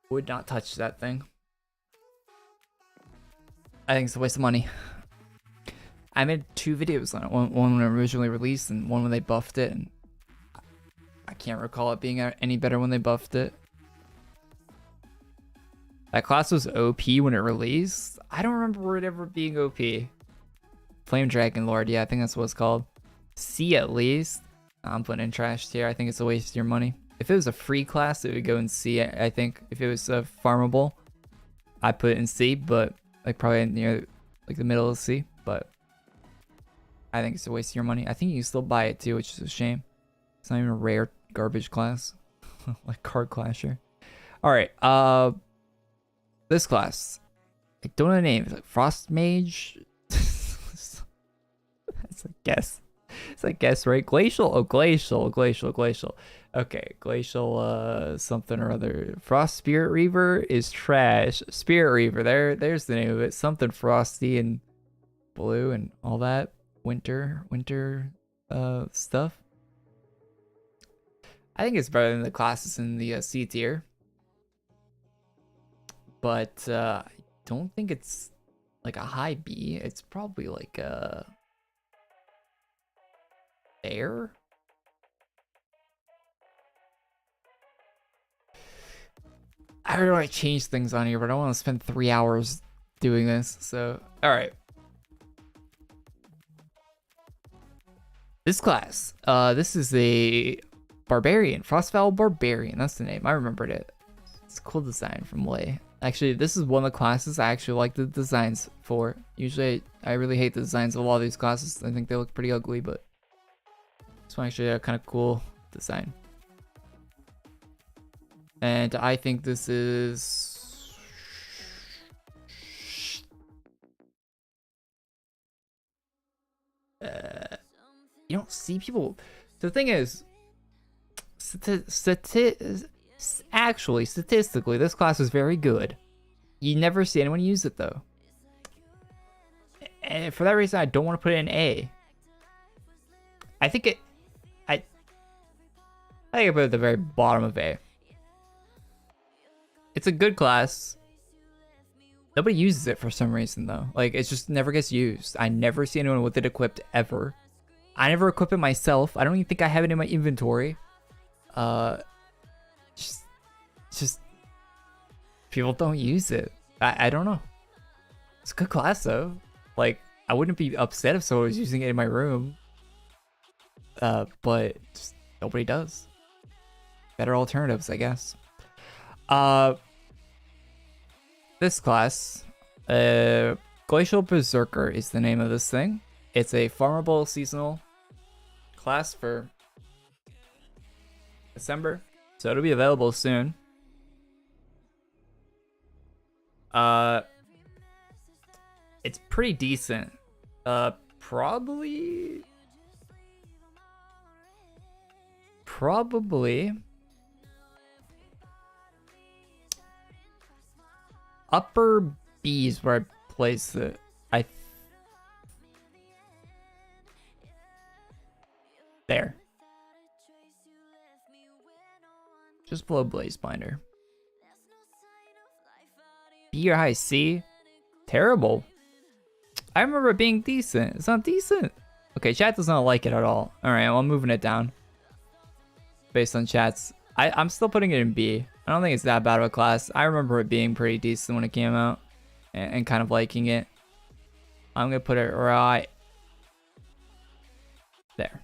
Would not touch that thing. I think it's a waste of money. I made 2 videos on it. One when it originally released and one when they buffed it. And I can't recall it being any better when they buffed it. That class was OP when it released. I don't remember it ever being OP. Flame Dragon Lord, yeah, I think that's what it's called. C at least. I'm putting in trash tier. I think it's a waste of your money. If it was a free class, it would go in C. I think if it was farmable, I'd put it in C, but like probably near like the middle of C. But I think it's a waste of your money. I think you can still buy it too, which is a shame. It's not even a rare garbage class, like Card Clasher. All right, this class, I don't know the name. It's like Frost Mage. It's a guess. It's a guess, right? Glacial? Oh, glacial. Okay, glacial something or other. Frost Spirit Reaver is trash. Spirit Reaver, there's the name of it. Something frosty and blue and all that. Winter stuff. I think it's better than the classes in the C tier. But I don't think it's like a high B. It's probably like a there. I don't know, I changed things on here, but I don't want to spend 3 hours doing this. So, all right. This class, this is a Barbarian, Frostval Barbarian. That's the name. I remembered it. It's a cool design from Lay. Actually, this is one of the classes I actually like the designs for. Usually, I really hate the designs of a lot of these classes. I think they look pretty ugly, but this one actually a kind of cool design. And I think this is... you don't see people... The thing is... Actually, statistically, this class is very good. You never see anyone use it, though. And for that reason, I don't want to put it in A. I think it... I think I put it at the very bottom of A. It's a good class. Nobody uses it for some reason, though. Like, it just never gets used. I never see anyone with it equipped, ever. I never equip it myself. I don't even think I have it in my inventory. Just people don't use it. I don't know. It's a good class, though. Like, I wouldn't be upset if someone was using it in my room. But just nobody does. Better alternatives, I guess. This class, Glacial Berserker is the name of this thing. It's a farmable seasonal class for December, so it'll be available soon. It's pretty decent. Probably upper B is where I place it. There. Just below Blaze Binder. B or high C? Terrible. I remember it being decent. It's not decent. Okay, chat does not like it at all. Alright, well, I'm moving it down. Based on chats. I'm still putting it in B. I don't think it's that bad of a class. I remember it being pretty decent when it came out. And kind of liking it. I'm going to put it right there.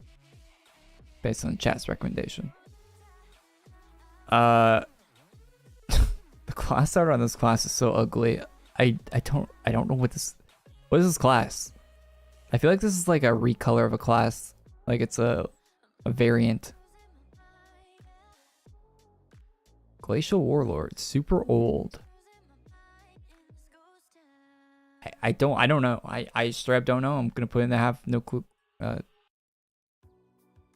Based on chat's recommendation. The class art on this class is so ugly. I don't know what is this class? I feel like this is like a recolor of a class. Like it's a variant. Glacial Warlord, super old. I don't know. I straight up don't know. I'm gonna put in the have no clue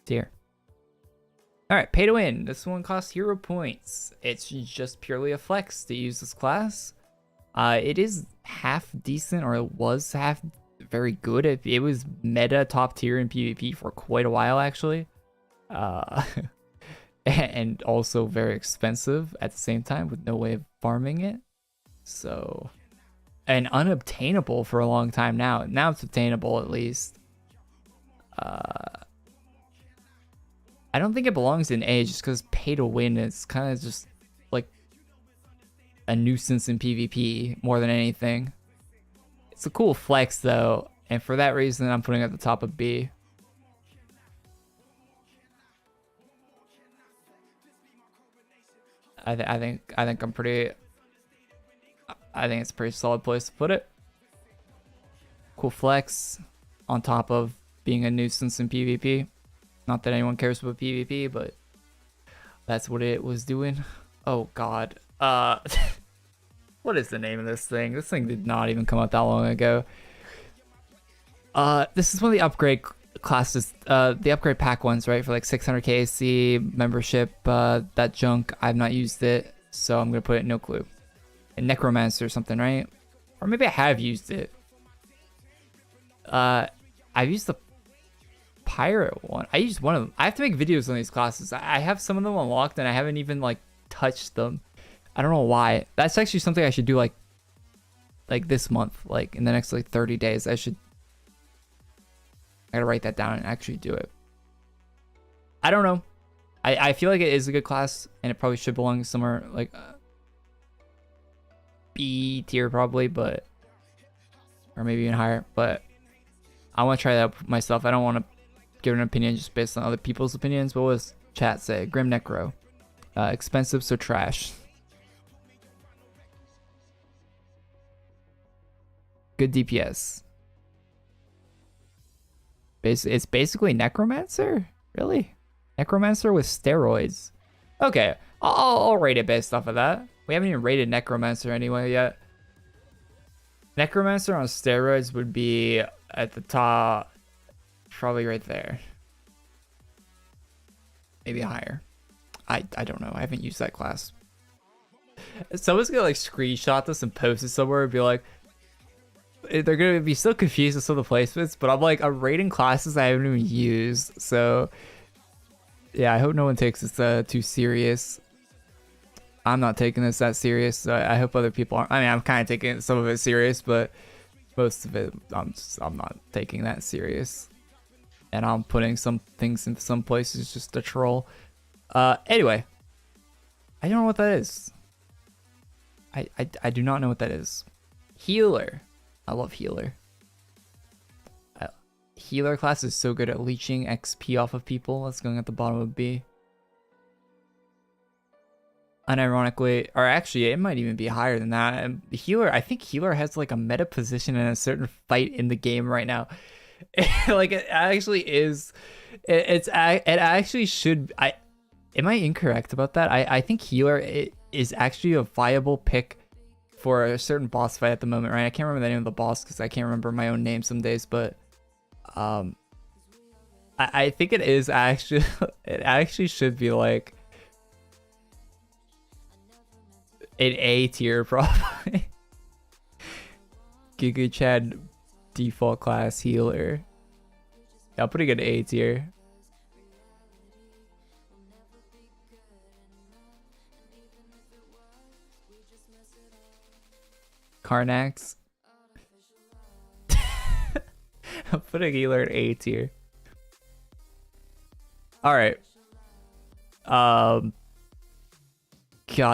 tier. Alright, pay to win. This one costs 0 points. It's just purely a flex to use this class. It is half decent, or it was half very good. It was meta top tier in PvP for quite a while, actually. And also very expensive at the same time with no way of farming it. So, and unobtainable for a long time now. Now it's obtainable at least. I don't think it belongs in A just because pay to win is kind of just like a nuisance in PvP more than anything. It's a cool flex though, and for that reason I'm putting it at the top of B. I think it's a pretty solid place to put it. Cool flex on top of being a nuisance in PvP. Not that anyone cares about PvP, but that's what it was doing. Oh god. What is the name of this thing? This thing did not even come out that long ago. This is one of the upgrade classes, the upgrade pack ones, right? For like 600 KC membership, that junk. I've not used it, so I'm gonna put it no clue. A Necromancer or something, right? Or maybe I have used it. I've used the pirate one. I used one of them. I have to make videos on these classes. I have some of them unlocked and I haven't even like touched them. I don't know why. That's actually something I should do like this month, like in the next like 30 days. I gotta write that down and actually do it. I don't know. I feel like it is a good class and it probably should belong somewhere like B tier probably, but or maybe even higher, but I want to try that myself. I don't want to give an opinion just based on other people's opinions. What was chat say? Grim Necro. Expensive, so trash. Good DPS. It's basically Necromancer? Really? Necromancer with steroids. Okay, I'll rate it based off of that. We haven't even rated Necromancer anyway yet. Necromancer on steroids would be at the top, probably right there. Maybe higher. I don't know. I haven't used that class. Someone's gonna like screenshot this and post it somewhere and be like, they're gonna be so confused with some of the placements, but I'm rating classes I haven't even used. So yeah, I hope no one takes this too serious. I'm not taking this that serious, so I hope other people aren't. I mean, I'm kind of taking some of it serious, but most of it I'm not taking that serious. And I'm putting some things into some places just to troll. Anyway, I don't know what that is. I do not know what that is. Healer. I love healer. Healer class is so good at leeching XP off of people. That's going at the bottom of B. Unironically, or actually it might even be higher than that. And healer, I think healer has like a meta position in a certain fight in the game right now. Like it actually is. It actually should. I am I incorrect about that? I think healer is actually a viable pick for a certain boss fight at the moment, right? I can't remember the name of the boss because I can't remember my own name some days, but I think it is actually it actually should be like an A tier probably. Giga Chad default class healer. Yeah, I'm putting it A tier. Karnax. I'm putting healer at A tier. All right. God,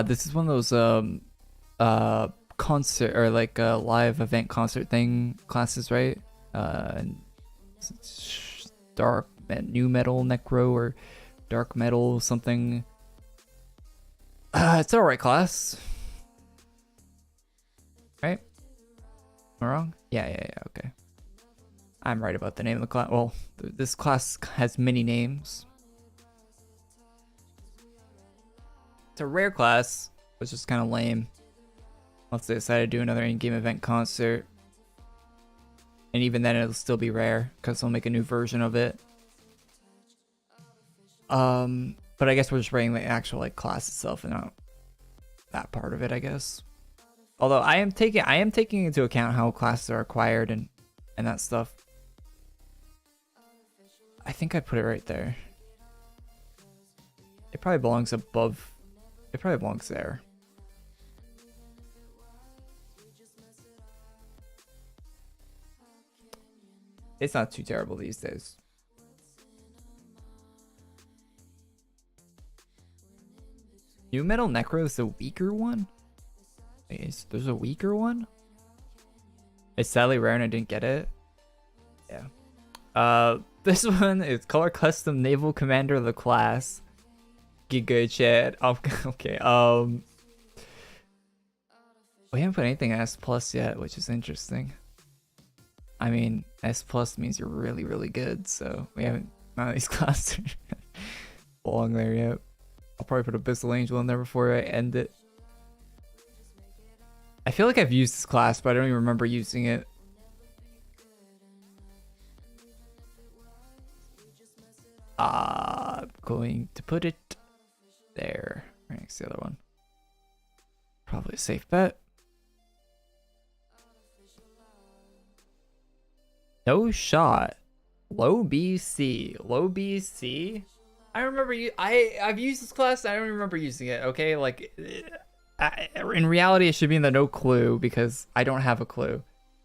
this is one of those concert or like live event concert thing classes, right? Dark new metal necro or dark metal something. It's alright class. Right? Am I wrong? Yeah, okay. I'm right about the name of the class. Well, this class has many names. It's a rare class, which is kind of lame. Once they decide to do another in-game event concert. And even then it'll still be rare, because they'll make a new version of it. But I guess we're just rating the actual like class itself and not that part of it, I guess. Although I am taking into account how classes are acquired and that stuff. I think I put it right there. It probably belongs above. It probably belongs there. It's not too terrible these days. New Metal Necro is the weaker one? Wait, there's a weaker one? It's sadly rare and I didn't get it. Yeah. This one is Color Custom Naval Commander of the class. Giga Chat. Okay. We haven't put anything S plus yet, which is interesting. I mean, S plus means you're really, really good, so we haven't, none of these classes belong there yet. I'll probably put Abyssal Angel in there before I end it. I feel like I've used this class, but I don't even remember using it. I'm going to put it there, right next to the other one. Probably a safe bet. No shot. Low BC. Low BC. I remember I've used this class. I don't remember using it. Okay, like in reality, it should be in the no clue because I don't have a clue.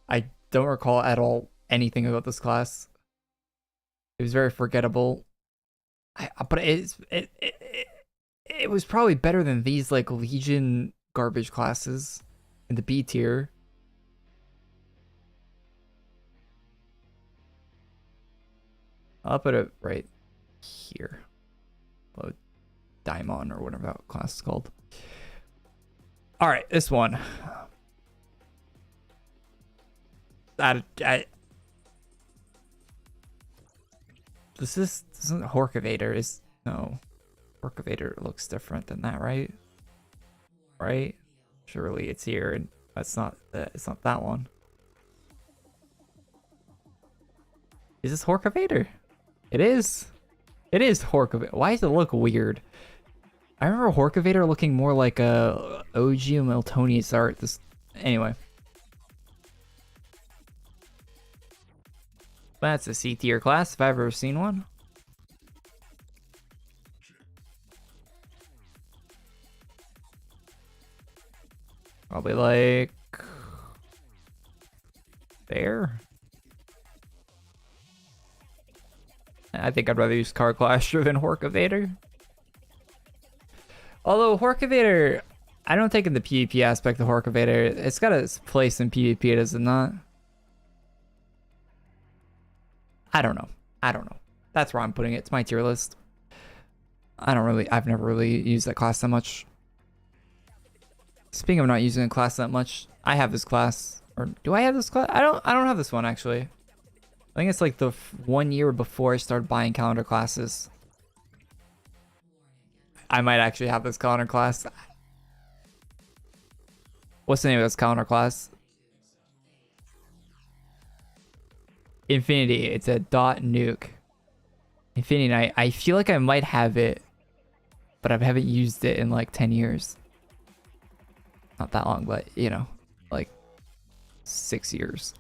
I don't recall at all anything about this class. It was very forgettable. But it was probably better than these like Legion garbage classes in the B tier. I'll put it right here. Low Daimon or whatever that class is called. All right, this one. This isn't Horkavator. Is no. Horkavator looks different than that, right? Right? Surely it's here, and that's not that. It's not that one. Is this Horkavator? It is. It is Horkavator. Why does it look weird? I remember Horkavator looking more like a OG Meltonius art. This anyway. That's a C tier class if I've ever seen one. Probably like there. I think I'd rather use Car Clasher than Horkavator. Although Horkavator, I don't think in the PvP aspect of Horkavator, it's got its place in PvP, does it not? I don't know. That's where I'm putting it. It's my tier list. I've never really used that class that much. Speaking of not using a class that much, I have this class. Or do I have this class? I don't have this one actually. I think it's like the 1 year before I started buying calendar classes. I might actually have this calendar class. What's the name of this calendar class? Infinity. It's a dot nuke. Infinity Night. I feel like I might have it, but I haven't used it in like 10 years. Not that long, but you know, like 6 years.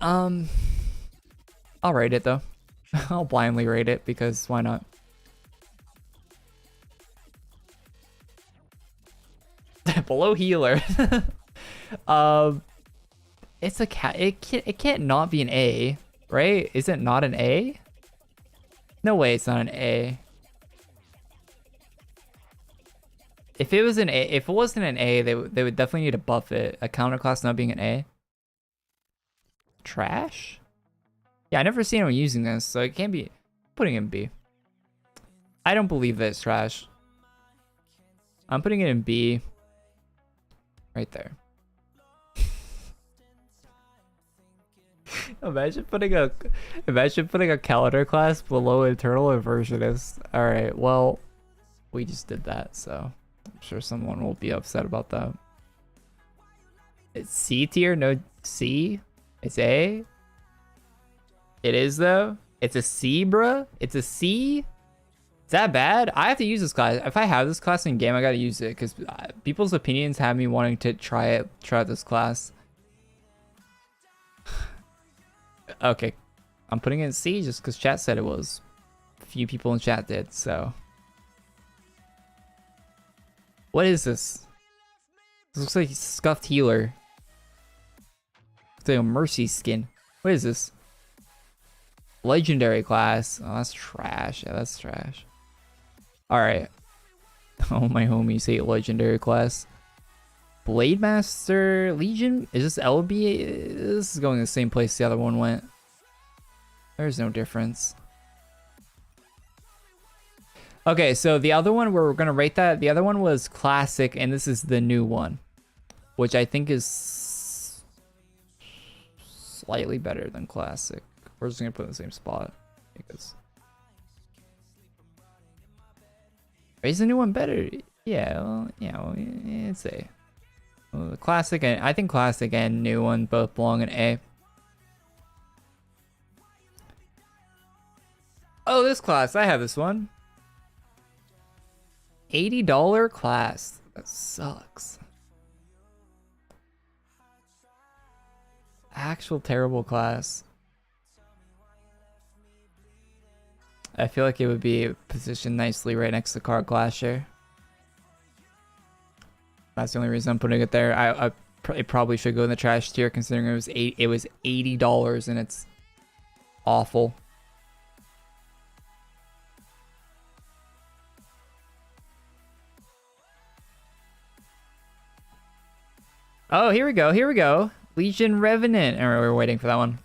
I'll rate it though. I'll blindly rate it because why not? Below healer. It's a cat. It can't not be an A, right? Is it not an A? No way, it's not an A. If it was an A, if it wasn't an A, they would definitely need to buff it. A counter class not being an A. Trash? Yeah, I never seen anyone using this, so it can't be. Putting it in B. I don't believe that it's trash. I'm putting it in B. Right there. Imagine putting a calendar class below internal inversionist. All right, well, we just did that, so I'm sure someone will be upset about that. It's C tier, no C. It's A. It is though. It's a C, bruh. It's a C. Is that bad? I have to use this class. If I have this class in game, I gotta use it because people's opinions have me wanting to try out this class. Okay, I'm putting it in C just because chat said it was. A few people in chat did, so. What is this? This looks like scuffed healer. It's like a mercy skin. What is this? Legendary class. Oh, that's trash. Yeah, that's trash. Alright. Oh, my homies hate legendary class. Blade Master Legion? Is this LB? This is going the same place the other one went. There's no difference. Okay, so the other one, we're going to rate that. The other one was classic, and this is the new one, which I think is slightly better than classic. We're just going to put it in the same spot because. Is the new one better? Yeah, well, you know, it's A. Well, the classic and I think classic and new one both belong in A. Oh, this class, I have this one. $80 class. That sucks. Actual terrible class. I feel like it would be positioned nicely right next to Card Clasher. That's the only reason I'm putting it there. It probably should go in the trash tier considering it was $80 and it's awful. Oh, here we go. Here we go. Legion Revenant. And we're waiting for that one.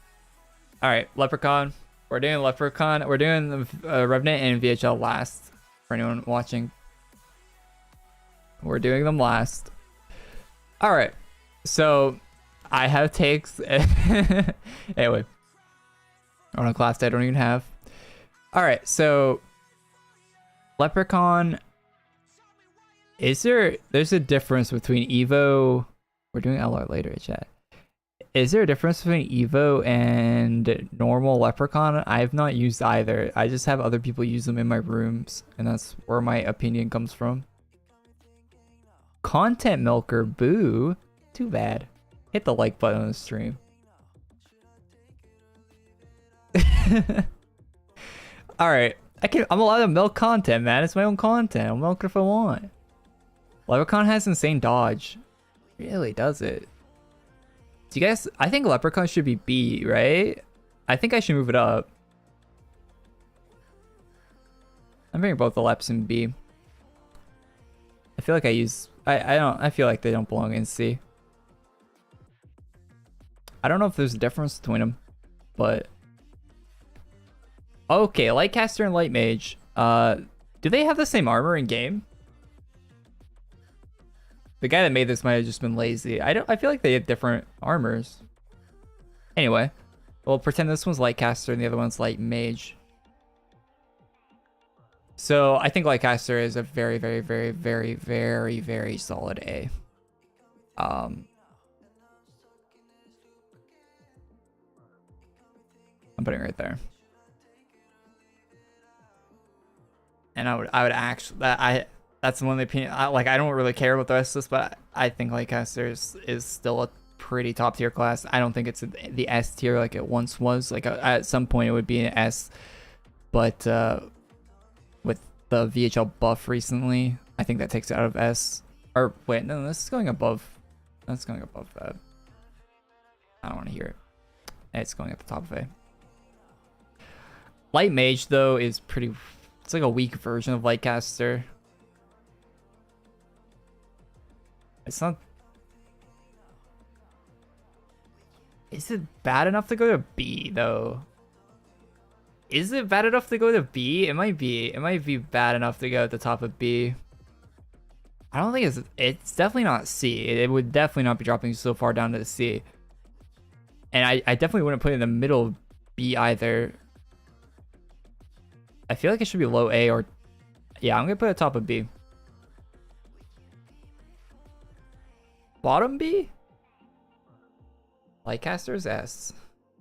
All right, Leprechaun. We're doing Leprechaun. We're doing the Revenant and VHL last. For anyone watching. We're doing them last. All right. So I have takes. Anyway. On a class I don't even have. All right. So Leprechaun. There's a difference between Evo. We're doing LR later, chat. Is there a difference between Evo and normal Leprechaun? I have not used either. I just have other people use them in my rooms, and that's where my opinion comes from. Content Milker, boo. Too bad. Hit the like button on the stream. Alright. I'm allowed to milk content, man. It's my own content. I'll milk it if I want. Leprechaun has insane dodge. Really does it. Do you guys... I think Leprechaun should be B, right? I think I should move it up. I'm bringing both the Leps in B. I feel like I feel like they don't belong in C. I don't know if there's a difference between them, but... Okay, Lightcaster and Light Mage. Do they have the same armor in game? The guy that made this might have just been lazy. I feel like they have different armors. Anyway, we'll pretend this one's Lightcaster and the other one's Light Mage. So I think Lightcaster is a very, very, very, very, very, very solid A. I'm putting it right there. And I would actually that's one of the opinion. I don't really care about the rest of this, but I think Lightcaster is still a pretty top tier class. I don't think it's the S tier like it once was. Like at some point it would be an S, but with the VHL buff recently, I think that takes it out of S. Or wait, no, this is going above. That's going above that. I don't want to hear it. It's going at the top of A. Light Mage though is pretty. It's like a weak version of Lightcaster. It's not. Is it bad enough to go to B though? Is it bad enough to go to B? It might be. It might be bad enough to go at the top of B. I don't think it's definitely not C. It would definitely not be dropping so far down to the C. And I definitely wouldn't put it in the middle of B either. I feel like it should be low A or yeah, I'm gonna put it top of B. Bottom B? Lightcaster's S.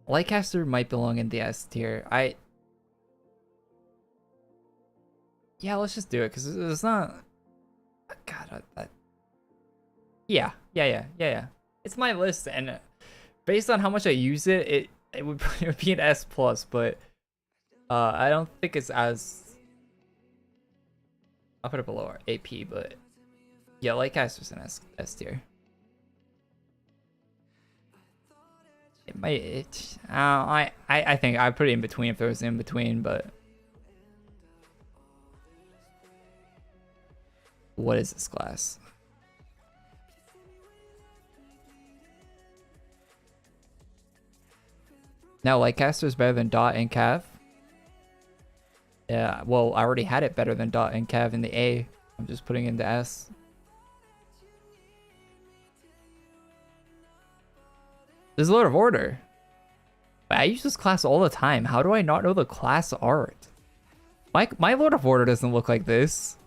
Lightcaster might belong in the S tier. Yeah, let's just do it because it's not. God, yeah. It's my list, and based on how much I use it, it would be an S plus, but I don't think it's as. I'll put it below our AP, but yeah, Lightcaster's an S tier. It might. I think I'd put it in between if there was in between, but what is this class? Now Lightcaster is better than Dot and Cav. Yeah, well, I already had it better than Dot and Cav in the A. I'm just putting it in the S. There's Lord of Order. I use this class all the time. How do I not know the class art? My Lord of Order doesn't look like this.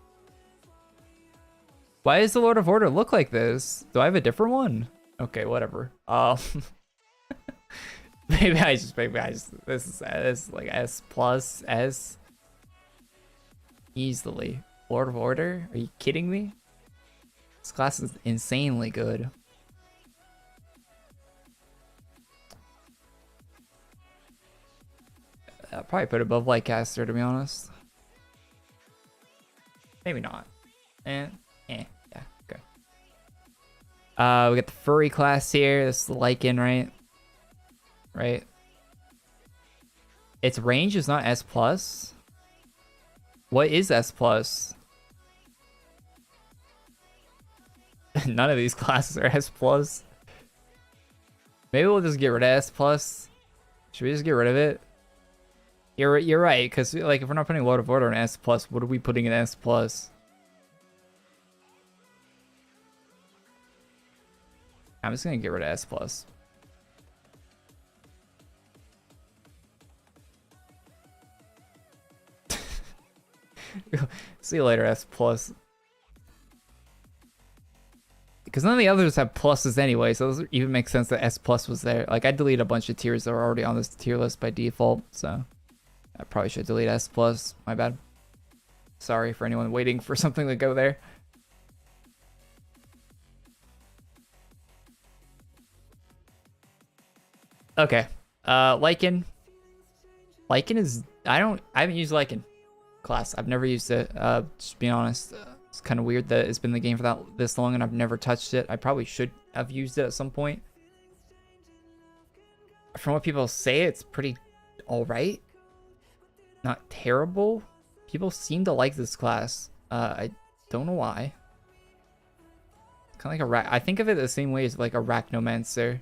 Why does the Lord of Order look like this? Do I have a different one? Okay, whatever. Maybe I just this is like S plus S. Easily. Lord of Order? Are you kidding me? This class is insanely good. I'll probably put it above Lightcaster, to be honest. Maybe not. Yeah, okay. We got the furry class here. This is the Lycan, right? Right. Its range is not S plus. What is S plus? None of these classes are S plus. Maybe we'll just get rid of S plus. Should we just get rid of it? You're right, because like if we're not putting Lord of Order in S plus, what are we putting in S plus? I'm just gonna get rid of S plus. See you later, S plus. Because none of the others have pluses anyway, so it even makes sense that S plus was there. Like I deleted a bunch of tiers that were already on this tier list by default, so I probably should delete S plus. My bad. Sorry for anyone waiting for something to go there. Okay. Lycan. Lycan is I haven't used Lycan class. I've never used it. Just being honest. It's kind of weird that it's been in the game for this long and I've never touched it. I probably should have used it at some point. From what people say, it's pretty alright. Not terrible. People seem to like this class. I don't know why. Kind of like I think of it the same way as like Arachnomancer.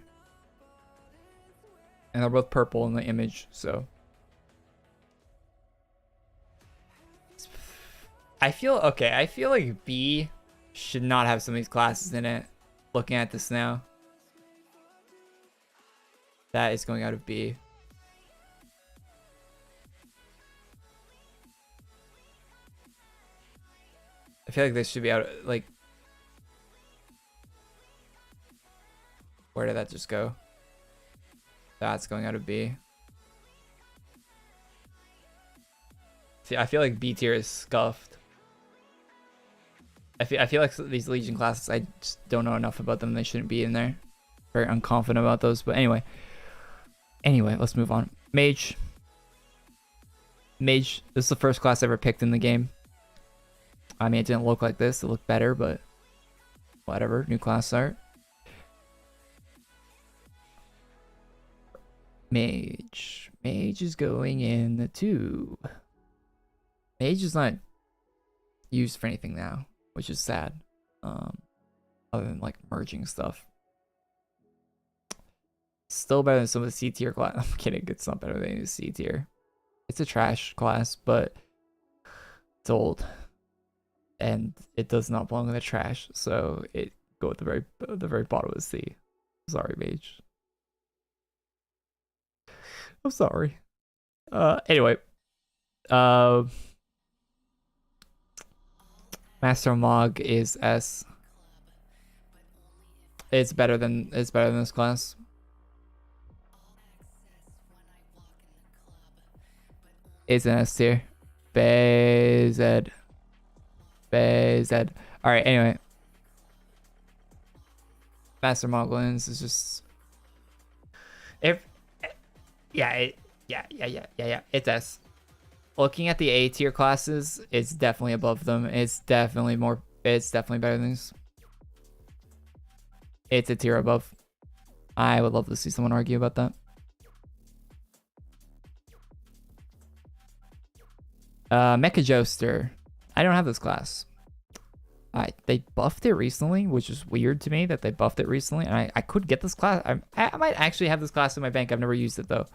And they're both purple in the image, so. I feel like B should not have some of these classes in it. Looking at this now. That is going out of B. I feel like this should be out, like... Where did that just go? That's going out of B. See, I feel like B tier is scuffed. I feel like these Legion classes, I just don't know enough about them. They shouldn't be in there. Very unconfident about those. But anyway. Anyway, let's move on. Mage. Mage. This is the first class I ever picked in the game. I mean, it didn't look like this. It looked better, but whatever. New class art. Mage. Mage is going in the 2. Mage is not used for anything now, which is sad. Other than like merging stuff. Still better than some of the C tier class. I'm kidding, it's not better than the C tier. It's a trash class, but it's old. And it does not belong in the trash, so it go at the very bottom of C. Sorry, Mage. I'm sorry. Anyway. Master Mog is S. It's better than this class. It's an S tier. BZ. Alright, anyway. Master Moglins is just yeah, it's S. Looking at the A tier classes, it's definitely above them. It's definitely better than these. It's a tier above. I would love to see someone argue about that. Mecha Joester. I don't have this class. They buffed it recently, which is weird to me that they buffed it recently. And I could get this class. I might actually have this class in my bank. I've never used it though.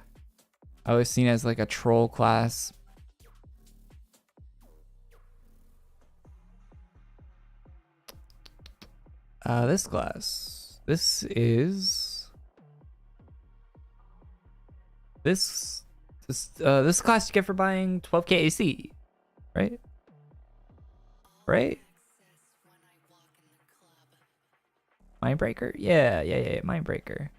I was seen as like a troll class. This class. This class you get for buying 12k AC, right? Right? Mindbreaker? Yeah, Mindbreaker.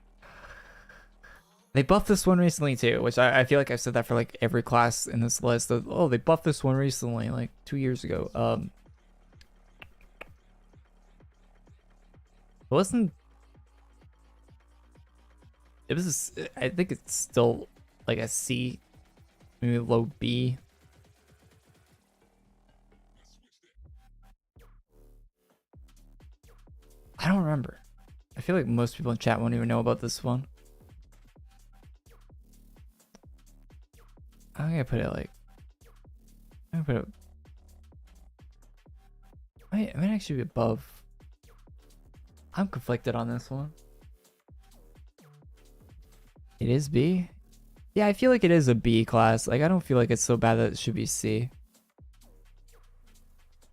They buffed this one recently too, which I feel like I've said that for like every class in this list. Oh, they buffed this one recently, like 2 years ago. I think it's still like a C, maybe low B. I don't remember. I feel like most people in chat won't even know about this one. I'm gonna put it like, it might actually be above. I'm conflicted on this one. It is B? Yeah, I feel like it is a B class. Like, I don't feel like it's so bad that it should be C.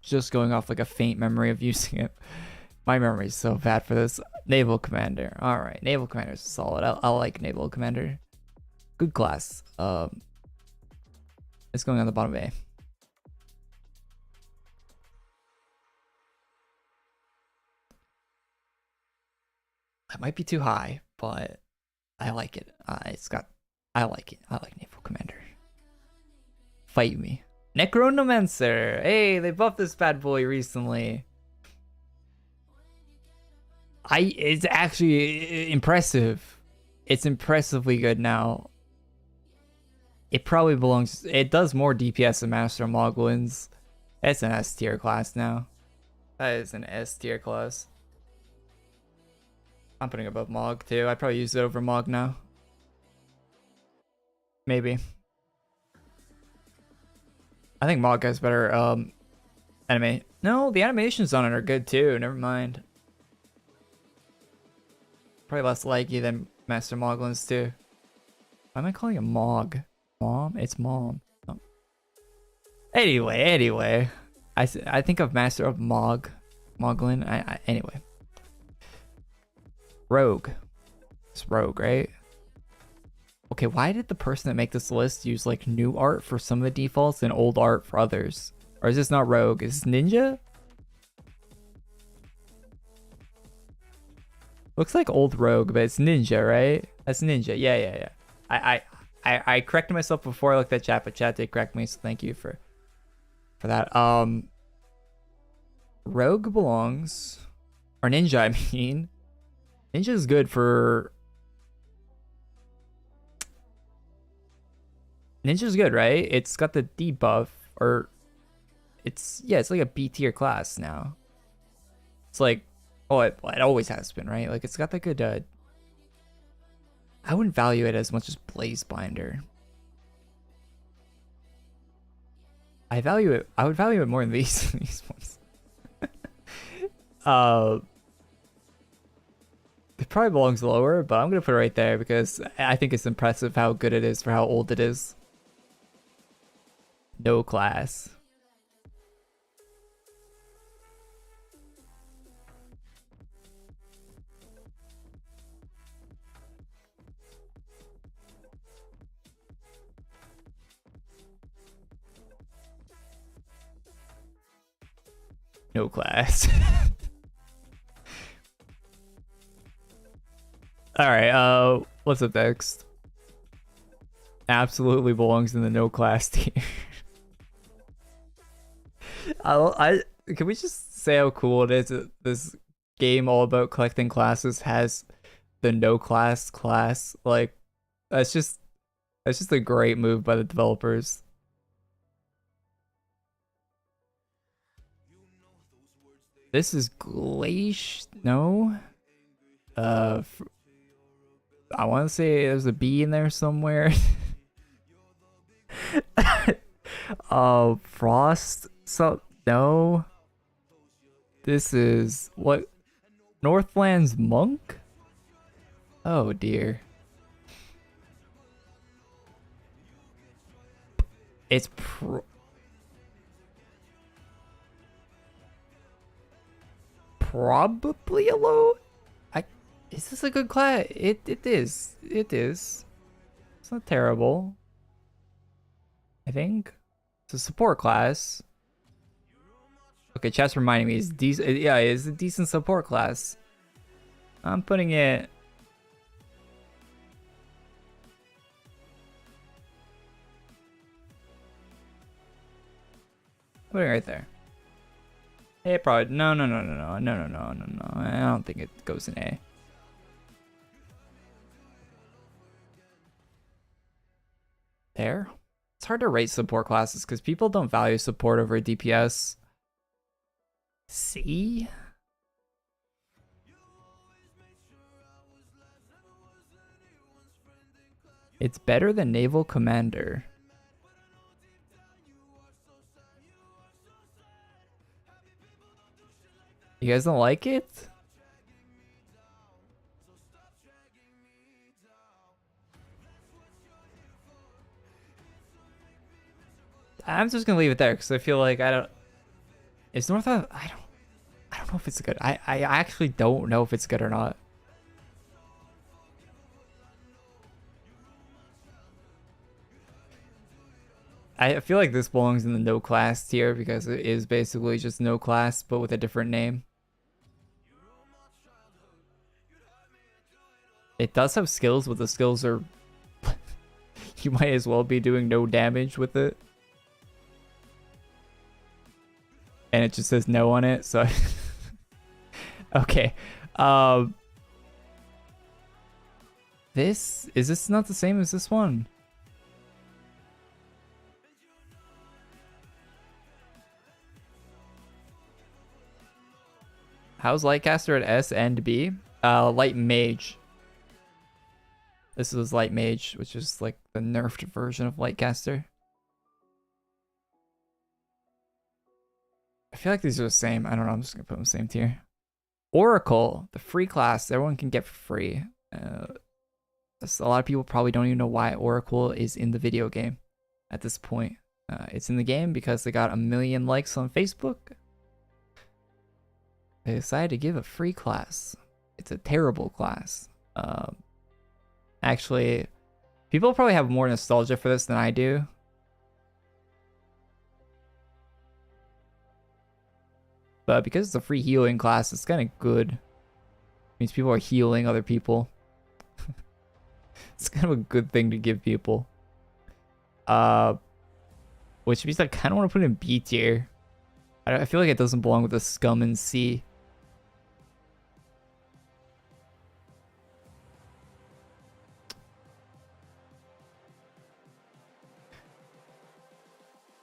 Just going off like a faint memory of using it. My memory is so bad for this. Naval Commander. Alright, Naval Commander is solid. I like Naval Commander. Good class. It's going on the bottom A. That might be too high, but I like it. I like it. I like Naval Commander. Fight me. Necronomancer. Hey, they buffed this bad boy recently. It's actually impressive. It's impressively good now. It probably belongs. It does more DPS than Master Moglins. It's an S tier class now. That is an S tier class. I'm putting it above Mog too. I'd probably use it over Mog now. Maybe. I think Mog has better anime. No, the animations on it are good too. Never mind. Probably less leggy than Master Moglins too. Why am I calling it Mog? Mom? It's Mom. Oh. Anyway. I think of Master of Mog. Moglin. Anyway. Rogue. It's Rogue, right? Okay, why did the person that make this list use like new art for some of the defaults and old art for others? Or is this not Rogue? Is this Ninja? Looks like old Rogue, but it's Ninja, right? That's Ninja. Yeah. I corrected myself before I looked at chat, but chat did correct me, so thank you for that. Rogue belongs, or Ninja, I mean. Ninja is good for. Ninja's good, right? It's got the debuff, or it's like a B tier class now. It's like, oh, it always has been, right? Like it's got the good. I wouldn't value it as much as Blaze Binder. I would value it more than these these ones. It probably belongs lower, but I'm gonna put it right there because I think it's impressive how good it is for how old it is. No class. No class. All right, what's up next? Absolutely belongs in the no class tier. Can we just say how cool it is that this game all about collecting classes has the no class? Like that's just a great move by the developers. This is Glacier. No. I want to say there's a B in there somewhere. Frost. So no. This is what? Northland's Monk? Oh dear. It's probably a low. Is this a good class? It is. It's not terrible. I think it's a support class. Okay, chat's reminding me. It's decent. Yeah, it's a decent support class. I'm putting it. Putting it right there. It probably no. I don't think it goes in A. There. It's hard to rate support classes because people don't value support over DPS. C? It's better than Naval Commander. You guys don't like it? I'm just gonna leave it there because I feel like I don't. Is North? I don't know if it's good. I actually don't know if it's good or not. I feel like this belongs in the no class tier because it is basically just no class but with a different name. It does have skills, but the skills are. You might as well be doing no damage with it. And it just says no on it, so okay. Is this not the same as this one? How's Lightcaster at S and B? Light Mage. This is Light Mage, which is like the nerfed version of Lightcaster. I feel like these are the same. I don't know. I'm just going to put them in the same tier. Oracle, the free class everyone can get for free. A lot of people probably don't even know why Oracle is in the video game at this point. It's in the game because they got 1 million likes on Facebook. They decided to give a free class. It's a terrible class. Actually, people probably have more nostalgia for this than I do. But because it's a free healing class, it's kind of good. It means people are healing other people. It's kind of a good thing to give people. Which means I kind of want to put it in B tier. I feel like it doesn't belong with the scum in C.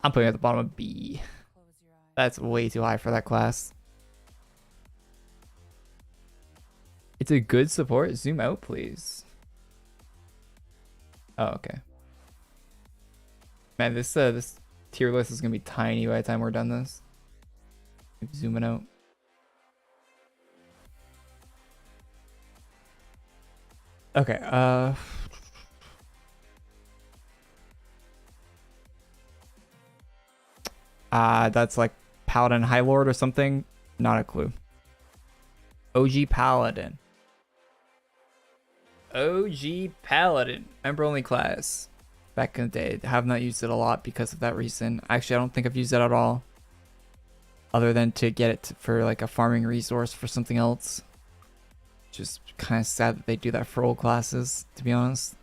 I'm putting it at the bottom of B. That's way too high for that class. It's a good support. Zoom out, please. Oh, okay. Man, this tier list is gonna be tiny by the time we're done this. Zooming out. Okay, that's like Paladin High Lord or something. Not a clue. OG Paladin. OG Paladin. Member only class. Back in the day. Have not used it a lot because of that reason. Actually, I don't think I've used it at all. Other than to get it for like a farming resource for something else. Just kind of sad that they do that for old classes, to be honest.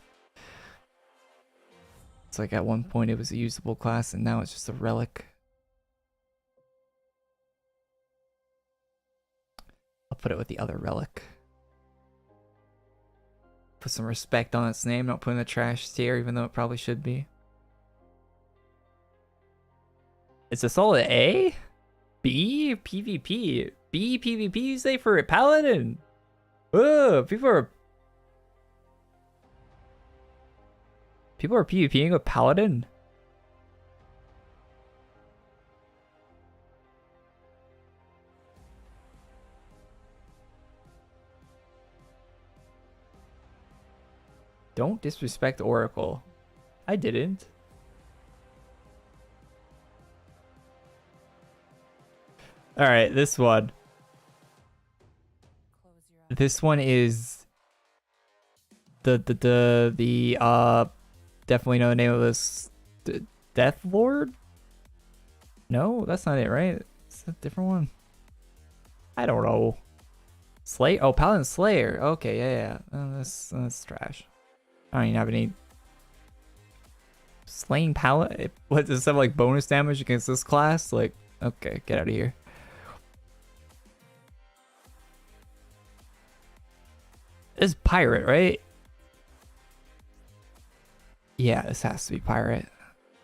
It's like at one point it was a usable class and now it's just a relic. I'll put it with the other relic. Put some respect on its name, not put in the trash tier, even though it probably should be. It's a solid A? B? PvP? B PvP you say for a Paladin? Ugh, people are PvPing with Paladin? Don't disrespect Oracle. I didn't. All right, this one. This one is the definitely know the name of this. Death Lord? No, that's not it, right? It's a different one. I don't know. Slay? Oh, Paladin Slayer. Okay, yeah. Oh, that's trash. I don't even have any. Slaying Paladin? What, does this have like bonus damage against this class? Like, okay, get out of here. This is pirate, right? Yeah, this has to be pirate.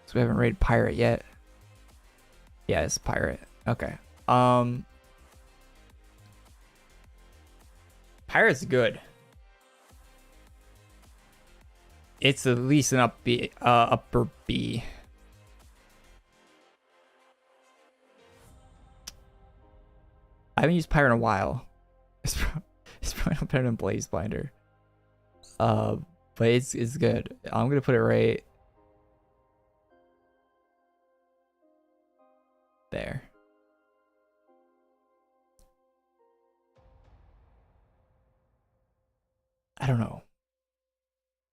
So we haven't rated pirate yet. Yeah, it's pirate. Okay. Pirate's good. It's at least an upper B. I haven't used pirate in a while. It's probably not better than Blaze Binder. But it's good. I'm gonna put it right there. I don't know.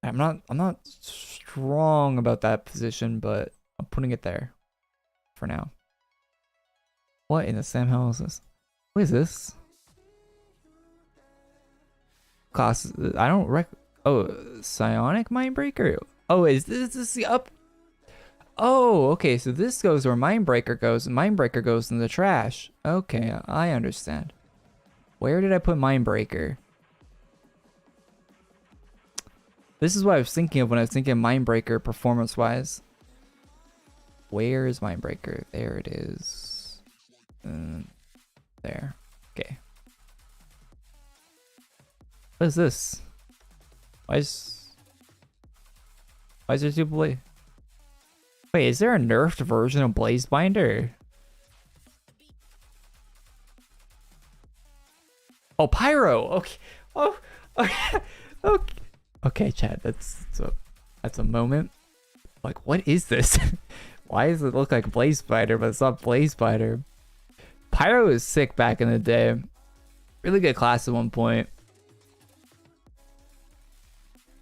I'm not strong about that position, but I'm putting it there for now. What in the Sam hell is this? What is this? Cost, I don't oh, Psionic Mindbreaker? Oh, is this the up? Oh, okay, so this goes where Mindbreaker goes, and Mindbreaker goes in the trash. Okay, I understand. Where did I put Mindbreaker? This is what I was thinking of when I was thinking of Mindbreaker performance-wise. Where is Mindbreaker? There it is. There. Okay. What is this? Why is there two Blaze? Wait, is there a nerfed version of Blaze Binder? Oh, Pyro. Okay. Oh, okay. Okay. Okay, chat. That's a moment. Like, what is this? Why does it look like Blaze Spider, but it's not Blaze Spider? Pyro is sick back in the day. Really good class at one point.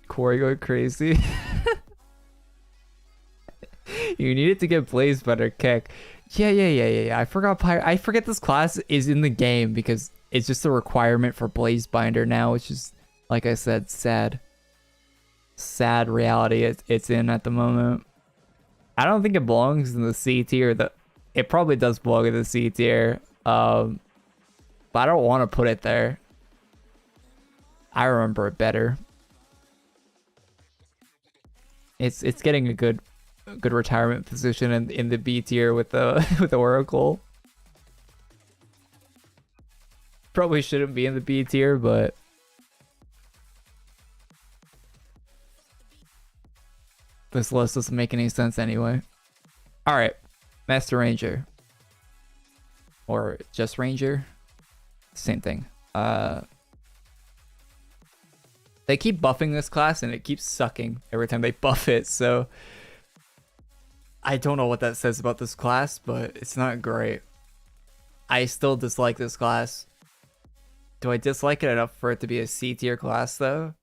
Korey going crazy. You needed to get Blaze better kick. Yeah. I forget this class is in the game because it's just a requirement for Blaze Binder now, which is, like I said, sad. Sad reality it's in at the moment. I don't think it belongs in the C tier. It probably does belong in the C tier. But I don't want to put it there. I remember it better. It's getting a good retirement position in the B tier with the with the Oracle. Probably shouldn't be in the B tier, but this list doesn't make any sense anyway. All right, Master Ranger or just Ranger, same thing. They keep buffing this class and it keeps sucking every time they buff it, so I don't know what that says about this class, but it's not great. I still dislike this class. Do I dislike it enough for it to be a C tier class though?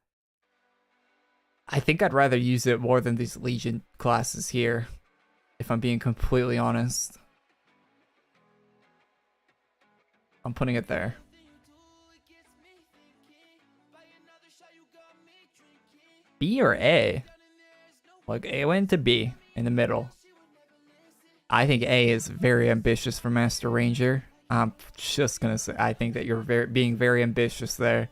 I think I'd rather use it more than these Legion classes here, if I'm being completely honest. I'm putting it there. B or A? Like A went to B in the middle. I think A is very ambitious for Master Ranger. I'm just gonna say I think that you're being very ambitious there.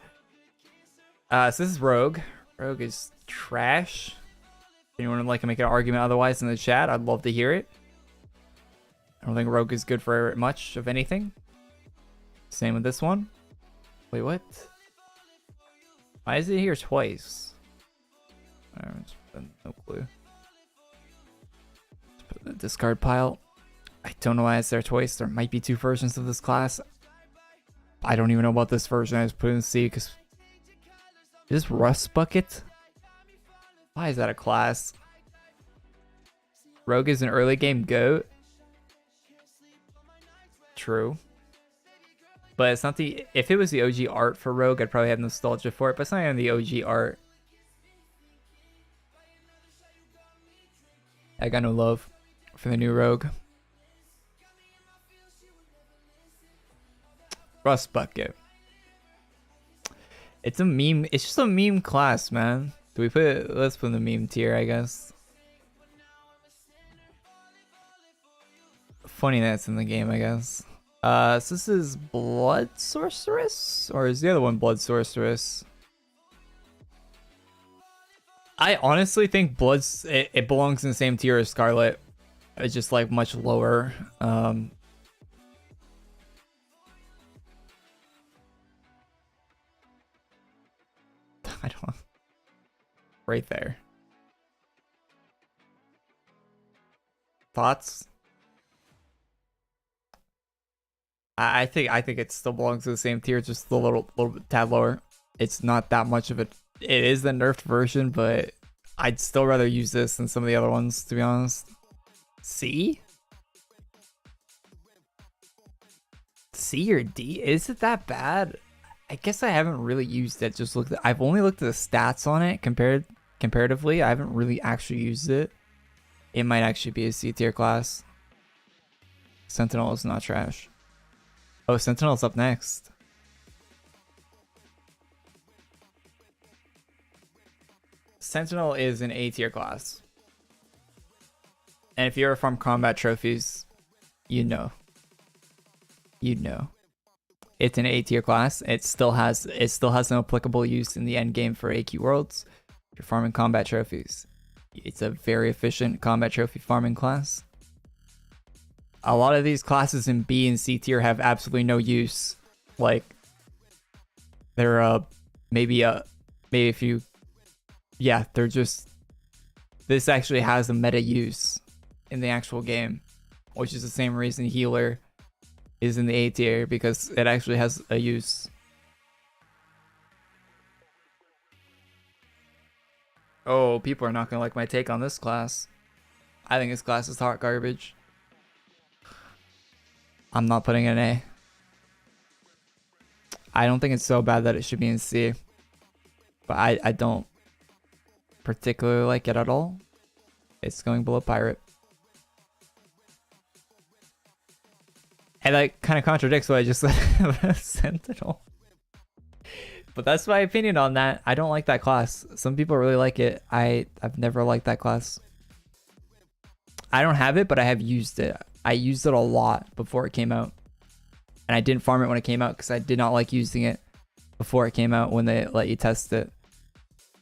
So this is Rogue. Rogue is trash. Anyone would like to make an argument otherwise in the chat? I'd love to hear it. I don't think Rogue is good for much of anything. Same with this one. Wait, what? Why is it here twice? No clue. Let's put it in the discard pile. I don't know why it's there twice. There might be two versions of this class. I don't even know about this version. I just put it in C because is this Rust Bucket? Why is that a class? Rogue is an early game GOAT. True. But it's not the... If it was the OG art for Rogue, I'd probably have nostalgia for it. But it's not even the OG art. I got no love for the new Rogue. Rust Bucket. It's a meme. It's just a meme class, man. Do we put it? Let's put in the meme tier, I guess. Funny that it's in the game, I guess. So this is Blood Sorceress? Or is the other one Blood Sorceress? I honestly think it belongs in the same tier as Scarlet. It's just like much lower. I don't know. Right there. Thoughts? I think it still belongs to the same tier, just a little bit tad lower. It's not that much of it. It is the nerfed version, but I'd still rather use this than some of the other ones, to be honest. C? C or D? Is it that bad? I guess I haven't really used it. Just looked. I've only looked at the stats on it comparatively. I haven't really actually used it. It might actually be a C tier class. Sentinel is not trash. Oh, Sentinel's up next. Sentinel is an A tier class. And if you ever farm combat trophies, you know. You'd know. It's an A tier class. It still has no applicable use in the end game for AQWorlds. If you're farming combat trophies. It's a very efficient combat trophy farming class. A lot of these classes in B and C tier have absolutely no use. Like they're maybe if you they're just, this actually has a meta use in the actual game, which is the same reason healer is in the A tier, because it actually has a use. Oh, people are not gonna like my take on this class. I think this class is hot garbage. I'm not putting an A. I don't think it's so bad that it should be in C. But I don't particularly like it at all. It's going below pirate. And that kind of contradicts what I just said. Sentinel. But that's my opinion on that. I don't like that class. Some people really like it. I've never liked that class. I don't have it, but I have used it. I used it a lot before it came out. And I didn't farm it when it came out because I did not like using it before it came out when they let you test it.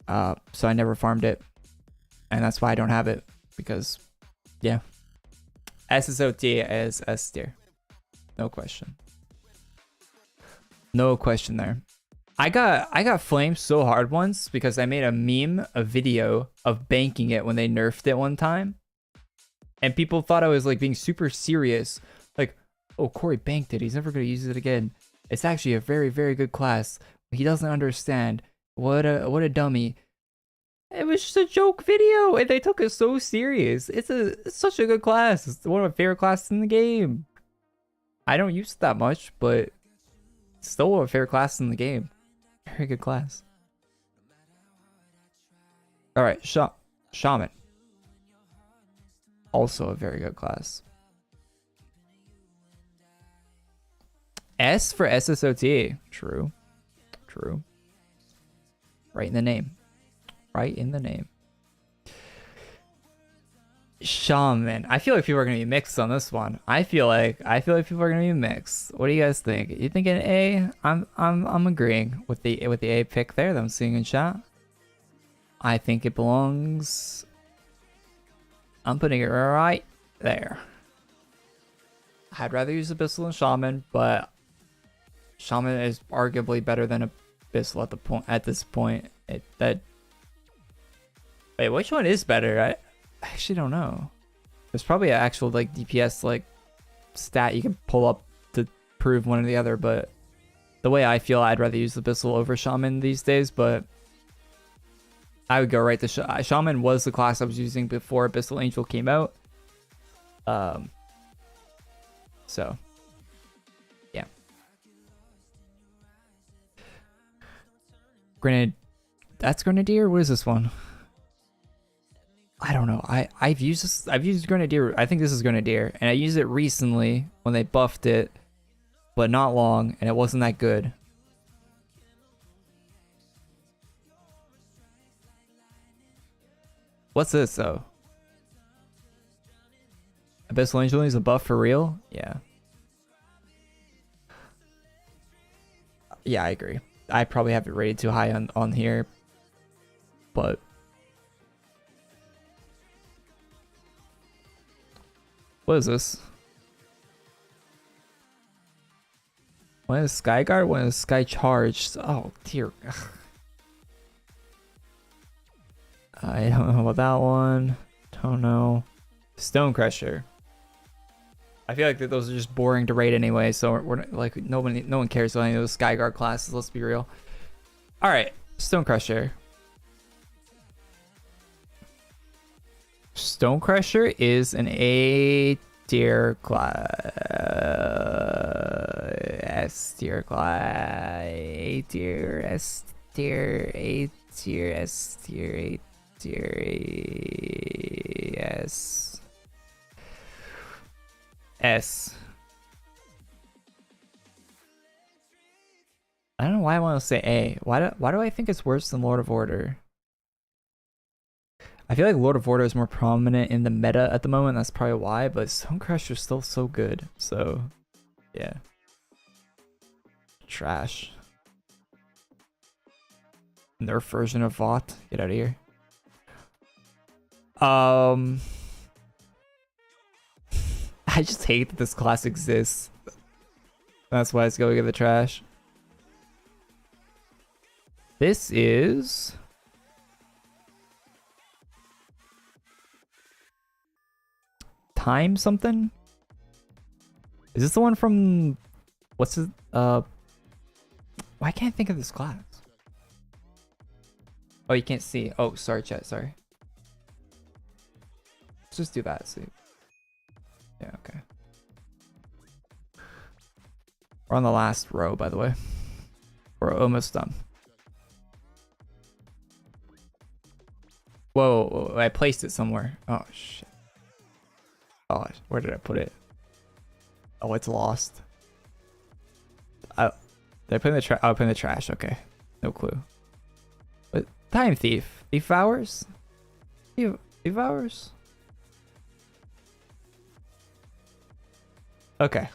So I never farmed it. And that's why I don't have it. Because, yeah. SSOT is S tier. No question. No question there. I got flamed so hard once because I made a video of banking it when they nerfed it one time. And people thought I was like being super serious. Like, oh, Korey banked it. He's never going to use it again. It's actually a very, very good class. He doesn't understand. What a dummy. It was just a joke video and they took it so serious. It's such a good class. It's one of my favorite classes in the game. I don't use it that much, but it's still one of my favorite classes in the game. Very good class. All right, Shaman. Also a very good class. S for SSOT. True. True. Right in the name. Right in the name. Shaman. I feel like people are gonna be mixed on this one. I feel like people are gonna be mixed. What do you guys think? You think an A? I'm agreeing with the A pick there that I'm seeing in chat. I think it belongs. I'm putting it right there. I'd rather use Abyssal than Shaman, but Shaman is arguably better than Abyssal at this point. Wait, which one is better? I actually don't know. There's probably an actual like DPS like stat you can pull up to prove one or the other, but the way I feel, I'd rather use Abyssal over Shaman these days, but I would go right to Shaman was the class I was using before Abyssal Angel came out. So yeah. That's Grenadier? What is this one? I don't know. I've used Grenadier. I think this is Grenadier, and I used it recently when they buffed it, but not long, and it wasn't that good. What's this though? Abyssal Angel is a buff for real? Yeah. Yeah, I agree. I probably have it rated too high on here, but what is this? One is Skyguard, one is Sky Charged. Oh dear. I don't know about that one. Don't know. Stone Crusher. I feel like that those are just boring to rate anyway, so we're not, like no one cares about any of those Skyguard classes. Let's be real. All right, Stone Crusher. Stone Crusher is an A tier class. S tier class. A tier. S tier. A tier. S tier. A tier. S. S. I don't know why I want to say A. Why do I think it's worse than Lord of Order? I feel like Lord of Order is more prominent in the meta at the moment. That's probably why, but Stonecrusher is still so good. So, yeah. Trash. Nerf version of Vought. Get out of here. I just hate that this class exists. That's why it's going in the trash. This is... Time something? Is this the one from... What's it? Why can't I think of this class? Oh, you can't see. Oh, sorry, chat. Sorry. Let's just do that. See. Yeah, okay. We're on the last row, by the way. We're almost done. Whoa, I placed it somewhere. Oh, shit. Oh, where did I put it? Oh, it's lost. Did I put it in the trash? Oh, I put it in the trash. Okay. No clue. But time thief. Thief hours? Thief hours? Okay.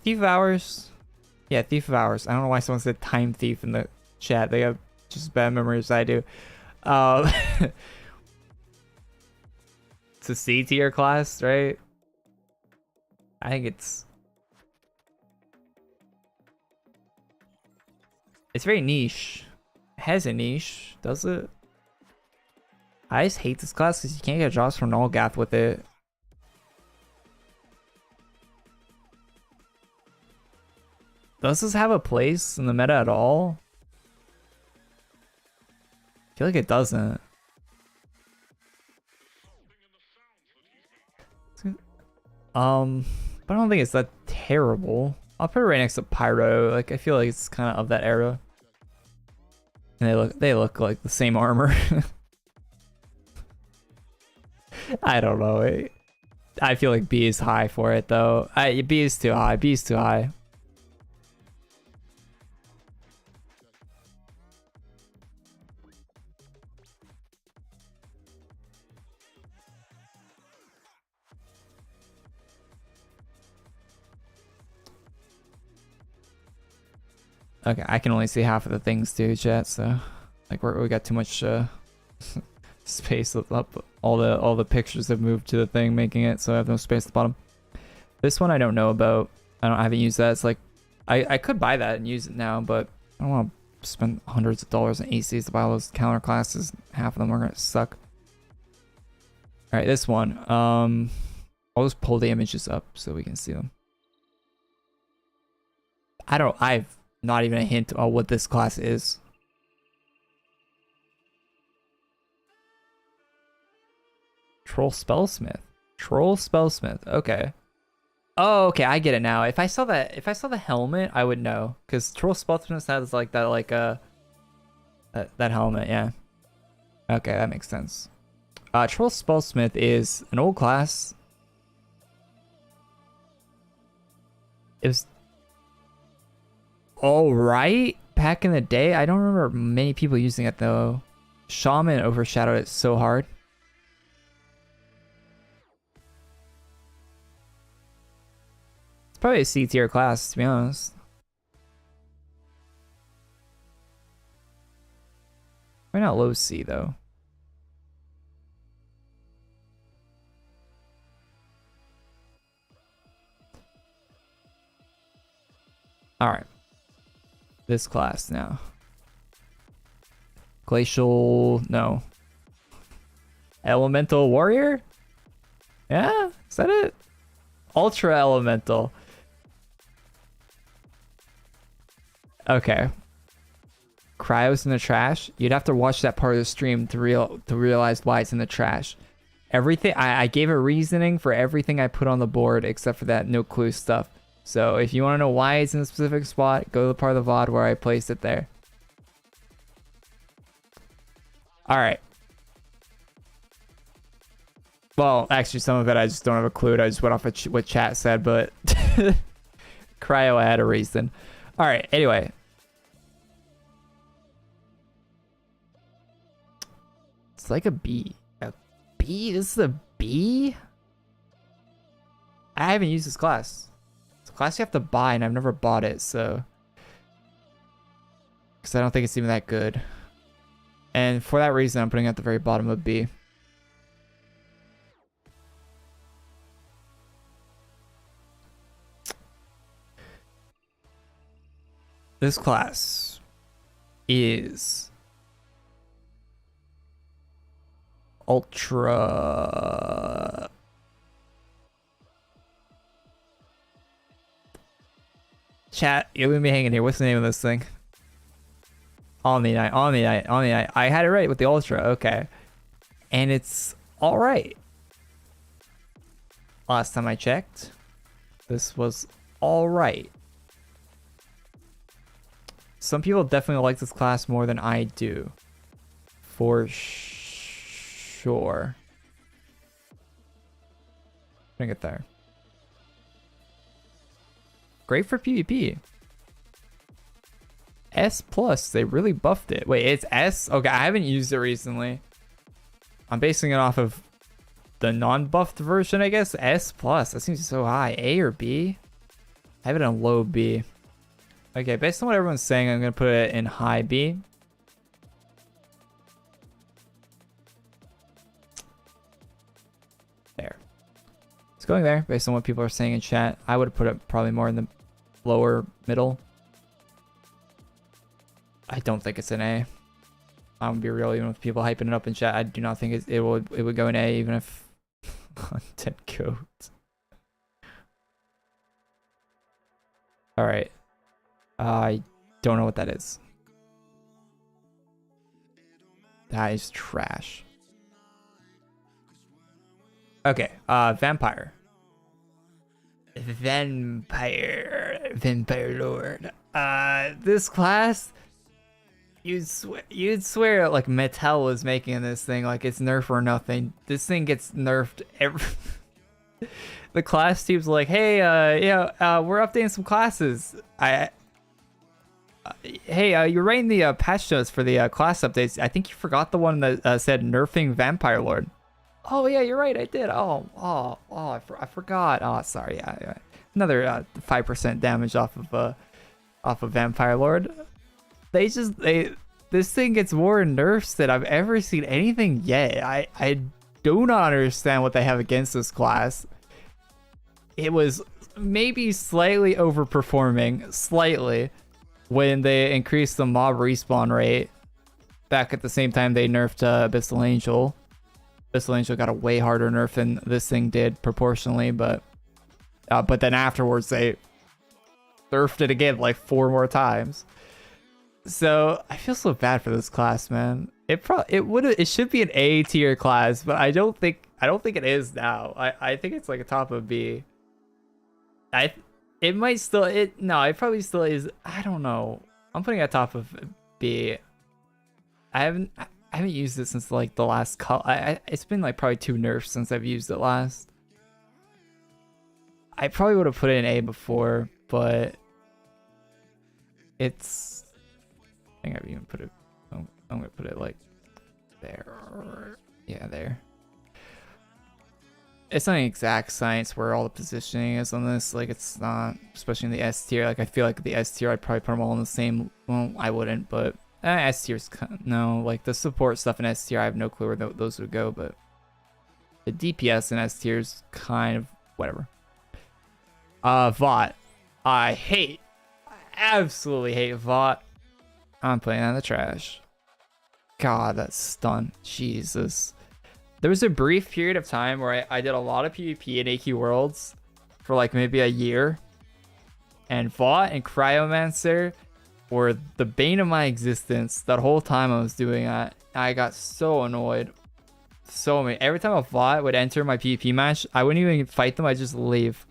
Thief hours. Yeah, thief of hours. I don't know why someone said time thief in the chat. They have just bad memories. I do. It's a C tier class, right? I think it's very niche. It has a niche, does it? I just hate this class because you can't get drops from Nullgath with it. Does this have a place in the meta at all? I feel like it doesn't. But I don't think it's that terrible. I'll put it right next to Pyro. Like, I feel like it's kind of that era. And they look like the same armor. I don't know. I feel like B is high for it though. B is too high. B is too high. Okay, I can only see half of the things too, chat. So, like, we got too much space up. All the pictures have moved to the thing, making it so I have no space at the bottom. This one I don't know about. I haven't used that. It's like, I could buy that and use it now, but I don't want to spend hundreds of dollars on ACs to buy all those counter classes. Half of them are gonna suck. All right, this one. I'll just pull the images up so we can see them. I've not even a hint on what this class is. Troll Spellsmith. Troll Spellsmith. Okay. Oh, okay. I get it now. If I saw the helmet, I would know. Because Troll Spellsmith has like that that helmet. Yeah. Okay, that makes sense. Troll Spellsmith is an old class. It was all right back in the day. I don't remember many people using it though. Shaman overshadowed it so hard. It's probably a C tier class, to be honest. Why not low C though? All right. This class now. Glacial, no. Elemental Warrior? Yeah, is that it? Ultra Elemental. Okay. Cryo's in the trash. You'd have to watch that part of the stream to realize why it's in the trash. Everything I gave a reasoning for everything I put on the board except for that no clue stuff. So if you want to know why it's in a specific spot, go to the part of the VOD where I placed it there. All right. Well, actually, some of it I just don't have a clue. I just went off of what chat said, but Cryo, I had a reason. All right. Anyway. It's like a B. A B? This is a B? I haven't used this class. It's a class you have to buy, and I've never bought it, so. Because I don't think it's even that good. And for that reason, I'm putting it at the very bottom of B. This class is ultra chat. You're gonna be hanging here. What's the name of this thing? Omni-Knight. I had it right with the ultra. Okay, and it's all right. Last time I checked, this was all right. some people definitely like this class more than I do. For sure. Bring it there. Great for PvP. S plus, they really buffed it. Wait, it's S? Okay, I haven't used it recently. I'm basing it off of the non-buffed version, I guess. S plus, that seems so high. A or B? I have it on low B. Okay, based on what everyone's saying, I'm gonna put it in high B. There. It's going there, based on what people are saying in chat. I would have put it probably more in the lower middle. I don't think it's an A. I'm gonna be real, even with people hyping it up in chat. I do not think it would go in A, even if content codes. All right. I don't know what that is. That is trash. Okay. Vampire. Vampire Lord. This class. You'd swear like Mattel was making this thing like it's nerf or nothing. This thing gets nerfed every. The class team's like, hey, we're updating some classes. Hey, you're writing the patch notes for the class updates. I think you forgot the one that said nerfing Vampire Lord. Oh yeah, you're right. I did. I forgot. Oh, sorry. Yeah. Another 5% damage off of Vampire Lord. This thing gets more nerfs than I've ever seen anything yet. I do not understand what they have against this class. It was maybe slightly overperforming, slightly, when they increased the mob respawn rate. Back at the same time they nerfed Abyssal Angel. Abyssal Angel got a way harder nerf than this thing did proportionally, but then afterwards they nerfed it again like 4 more times. So I feel so bad for this class, man. It should be an A tier class, but I don't think it is now. I think it's like a top of B. It probably still is. I don't know. I'm putting it at top of B. I haven't used it since like the last it's been like probably 2 nerfs since I've used it last. I probably would have put it in A before, but it's. I think I've even put it. I'm gonna put it like there. Yeah, there. It's not an exact science where all the positioning is on this. Like, it's not, especially in the S tier. Like, I feel like the S tier, I'd probably put them all in the same. Well, I wouldn't, but S tier's no. Like the support stuff in S tier, I have no clue where those would go. But the DPS in S tier is kind of whatever. VOT. I absolutely hate VOT. I'm putting that in the trash. God, that stun. Jesus. There was a brief period of time where I did a lot of PvP in AQWorlds for like maybe a year. And VOT and Cryomancer were the bane of my existence that whole time I was doing that. I got so annoyed. So many. Every time a VOT would enter my PvP match, I wouldn't even fight them, I'd just leave.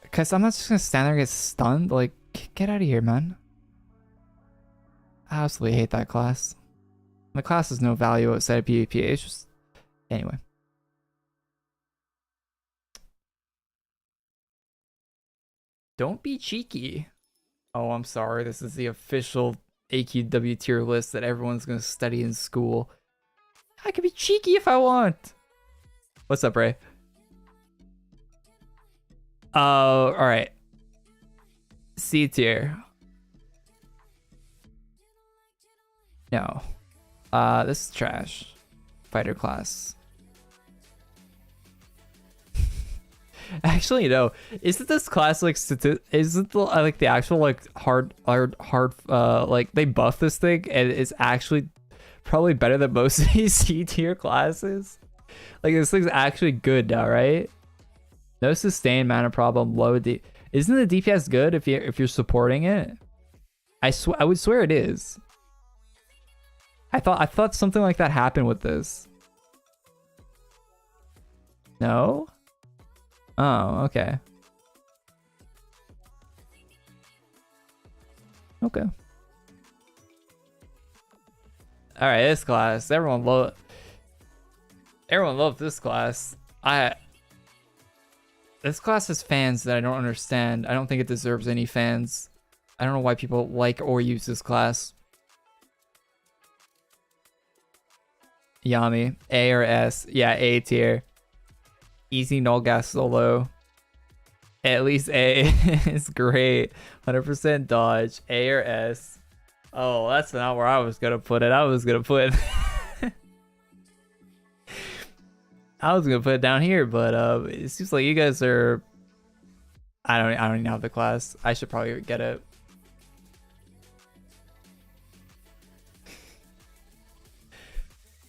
Because I'm not just going to stand there and get stunned. Like, get out of here, man. I absolutely hate that class. The class has no value outside of PvP. It's just... Anyway. Don't be cheeky. Oh, I'm sorry. This is the official AQW tier list that everyone's going to study in school. I can be cheeky if I want. What's up, Ray? Alright. C tier. No. This is trash. Fighter class. Actually, no. Isn't this class like isn't like the actual like hard like they buff this thing and it's actually probably better than most of these C tier classes? Like this thing's actually good now, right? No sustained mana problem, low D. Isn't the DPS good if you're supporting it? I would swear it is. I thought something like that happened with this. No? Oh, okay. Okay. All right, this class. Everyone loved this class. This class has fans that I don't understand. I don't think it deserves any fans. I don't know why people like or use this class. Yami, A or S? Yeah, A tier. Easy null gas solo. At least A is great. 100% dodge. A or S? Oh, that's not where I was gonna put it. I was gonna put it down here, but it seems like you guys are. I don't even have the class. I should probably get it.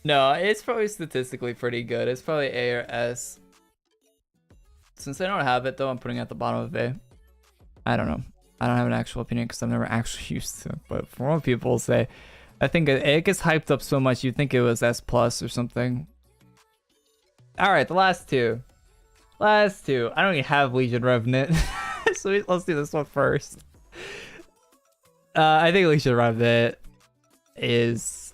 No, it's probably statistically pretty good. It's probably A or S. Since I don't have it though, I'm putting it at the bottom of A. I don't know. I don't have an actual opinion because I've never actually used it. But from what people say, I think it gets hyped up so much you'd think it was S plus or something. Alright, the last two. I don't even have Legion Revenant. So let's do this one first. I think Legion Revenant is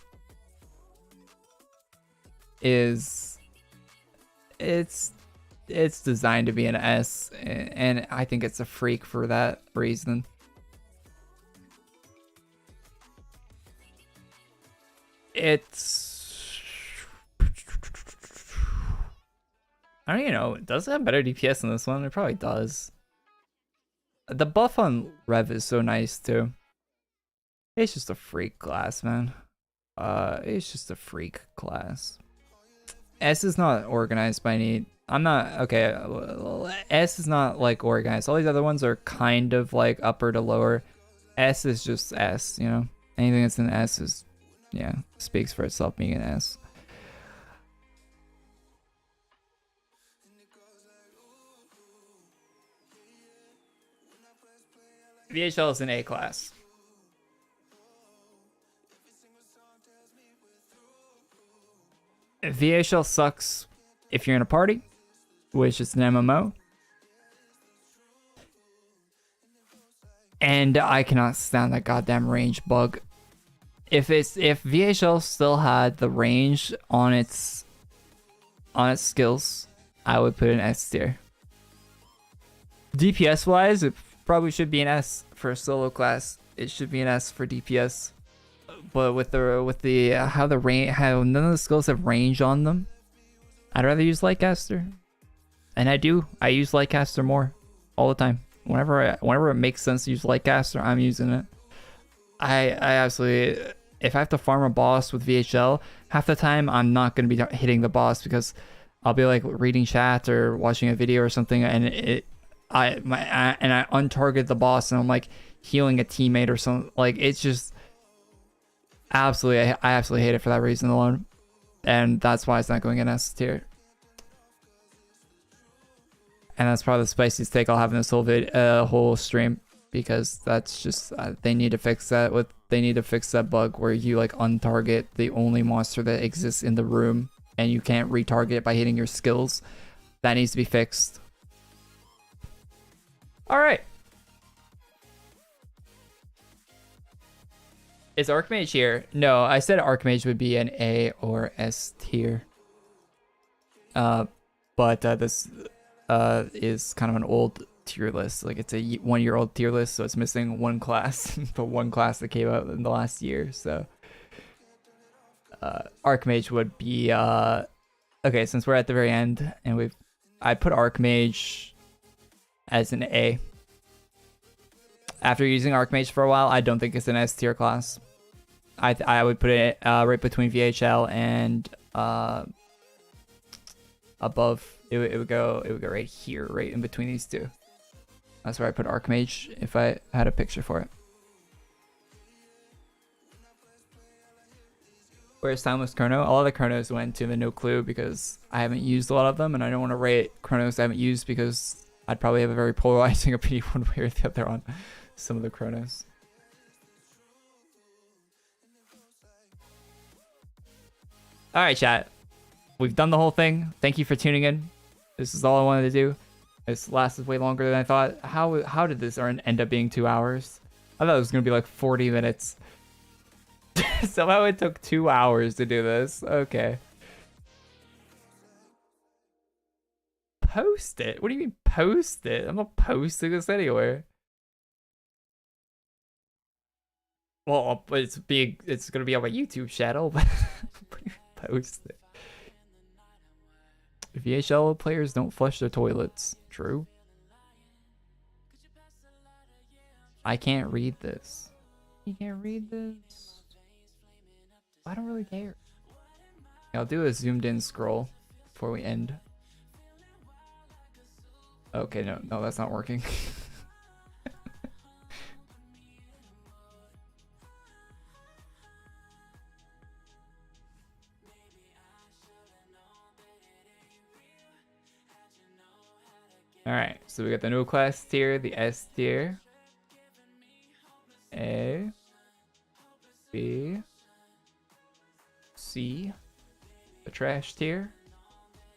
it's designed to be an S, and I think it's a freak for that reason. I don't even know. Does it have better DPS than this one? It probably does. The buff on Rev is so nice too. It's just a freak class, man. It's just a freak class. S is not organized by any. I'm not okay. S is not like organized. All these other ones are kind of like upper to lower. S is just S. You know, anything that's an S is, yeah, speaks for itself being an S. VHL is an A class. VHL sucks if you're in a party, which is an MMO. And I cannot stand that goddamn range bug. If VHL still had the range on its skills, I would put an S tier. DPS wise, it probably should be an S for a solo class. It should be an S for DPS. But with the how none of the skills have range on them, I'd rather use Lightcaster. And I use Lightcaster more all the time. Whenever it makes sense to use Lightcaster, I'm using it. I absolutely, if I have to farm a boss with VHL, half the time I'm not going to be hitting the boss because I'll be like reading chat or watching a video or something, and I untarget the boss and I'm like healing a teammate or something. Like, it's just absolutely, I absolutely hate it for that reason alone, and that's why it's not going in S tier. And that's probably the spiciest take I'll have in this whole stream, because that's just they need to fix that. They need to fix that bug where you like untarget the only monster that exists in the room and you can't retarget by hitting your skills. That needs to be fixed. All right. Is Archmage here? No, I said Archmage would be an A or S tier. But this is kind of an old tier list. Like, it's a 1-year-old tier list, so it's missing one class, the one class that came out in the last year. So Archmage would be okay. Since we're at the very end, and I put Archmage as an A. After using Archmage for a while, I don't think it's an S tier class. I would put it right between VHL and above. It would go right here, right in between these two. That's where I put Archmage if I had a picture for it. Where's Timeless Chrono? A lot of the Chronos went to the No Clue because I haven't used a lot of them, and I don't want to rate Chronos I haven't used because I'd probably have a very polarizing opinion one way or the other on some of the Chronos. Alright, chat. We've done the whole thing. Thank you for tuning in. This is all I wanted to do. This lasted way longer than I thought. How did this end up being 2 hours? I thought it was gonna be like 40 minutes. Somehow it took 2 hours to do this. Okay. Post it? What do you mean post it? I'm not posting this anywhere. Well, it's gonna be on my YouTube channel, but post it. VHL players don't flush their toilets. True. I can't read this. You can't read this? I don't really care. I'll do a zoomed in scroll before we end. Okay, no, that's not working. Alright, so we got the no class tier, the S tier. A, B, C, the trash tier,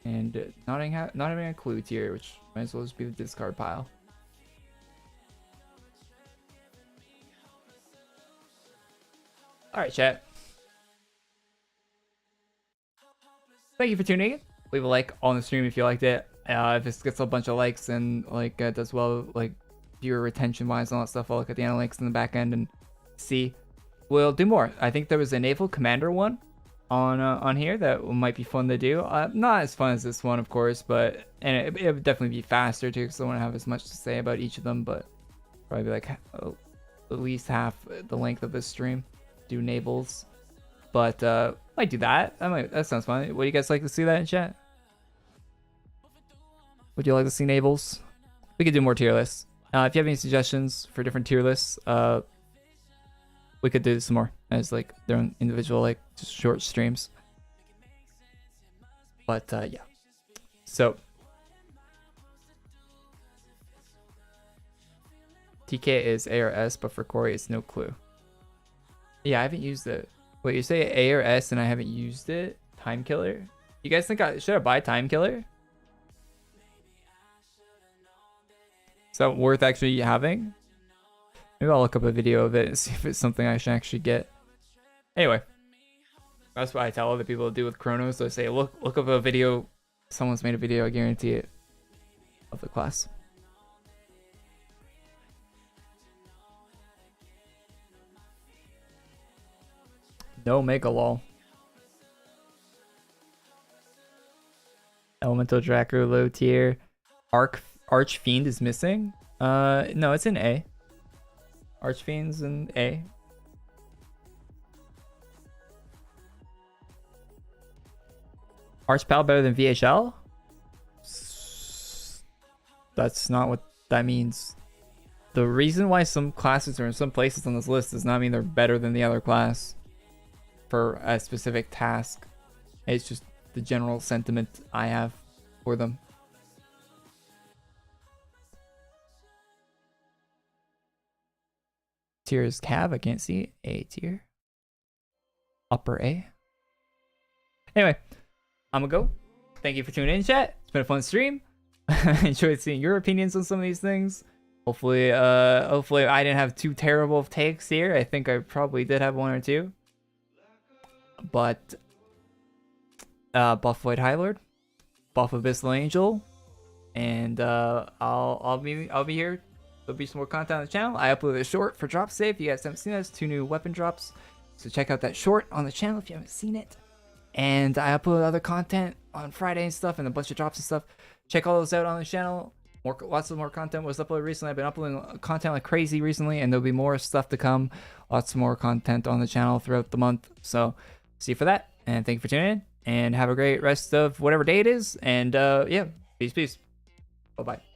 and not having a clue tier, which might as well just be the discard pile. Alright, chat. Thank you for tuning in. Leave a like on the stream if you liked it. If this gets a bunch of likes and like does well, like viewer retention wise and all that stuff, I'll look at the analytics in the back end and see. We'll do more. I think there was a naval commander one on here that might be fun to do. Not as fun as this one, of course, but and it would definitely be faster too, because I don't have as much to say about each of them. But probably like at least half the length of this stream. Do navals, but might do that. That sounds fun. Would you guys like to see that in chat? Would you like to see navals? We could do more tier lists. If you have any suggestions for different tier lists, we could do some more as like their own individual like just short streams. But yeah. So TK is A or S, but for Korey it's no clue. Yeah, I haven't used it. Wait, you say A or S and I haven't used it? Time Killer? You guys think should I buy Time Killer? Is that worth actually having? Maybe I'll look up a video of it and see if it's something I should actually get. Anyway, that's what I tell other people to do with Chronos. I say, look up a video. Someone's made a video, I guarantee it, of the class. No Mega Lol. Elemental Draco low tier. Archfiend is missing. No, it's in A. Archfiend's in A. Archpal better than VHL? That's not what that means. The reason why some classes are in some places on this list does not mean they're better than the other class for a specific task. It's just the general sentiment I have for them. Tier is Cav. I can't see A tier. Upper A. Anyway, I'm gonna go. Thank you for tuning in, chat. It's been a fun stream. I enjoyed seeing your opinions on some of these things. Hopefully I didn't have too terrible takes here. I think I probably did have one or two. But Buff Void High Lord, Buff Abyssal Angel, and I'll be here. There'll be some more content on the channel. I uploaded a short for Drop Save. If you guys haven't seen this, 2 new weapon drops. So check out that short on the channel if you haven't seen it. And I upload other content on Friday and stuff, and a bunch of drops and stuff. Check all those out on the channel. Lots of more content was uploaded recently. I've been uploading content like crazy recently, and there'll be more stuff to come. Lots more content on the channel throughout the month. So see you for that. And thank you for tuning in. And have a great rest of whatever day it is. And yeah, peace. Bye-bye.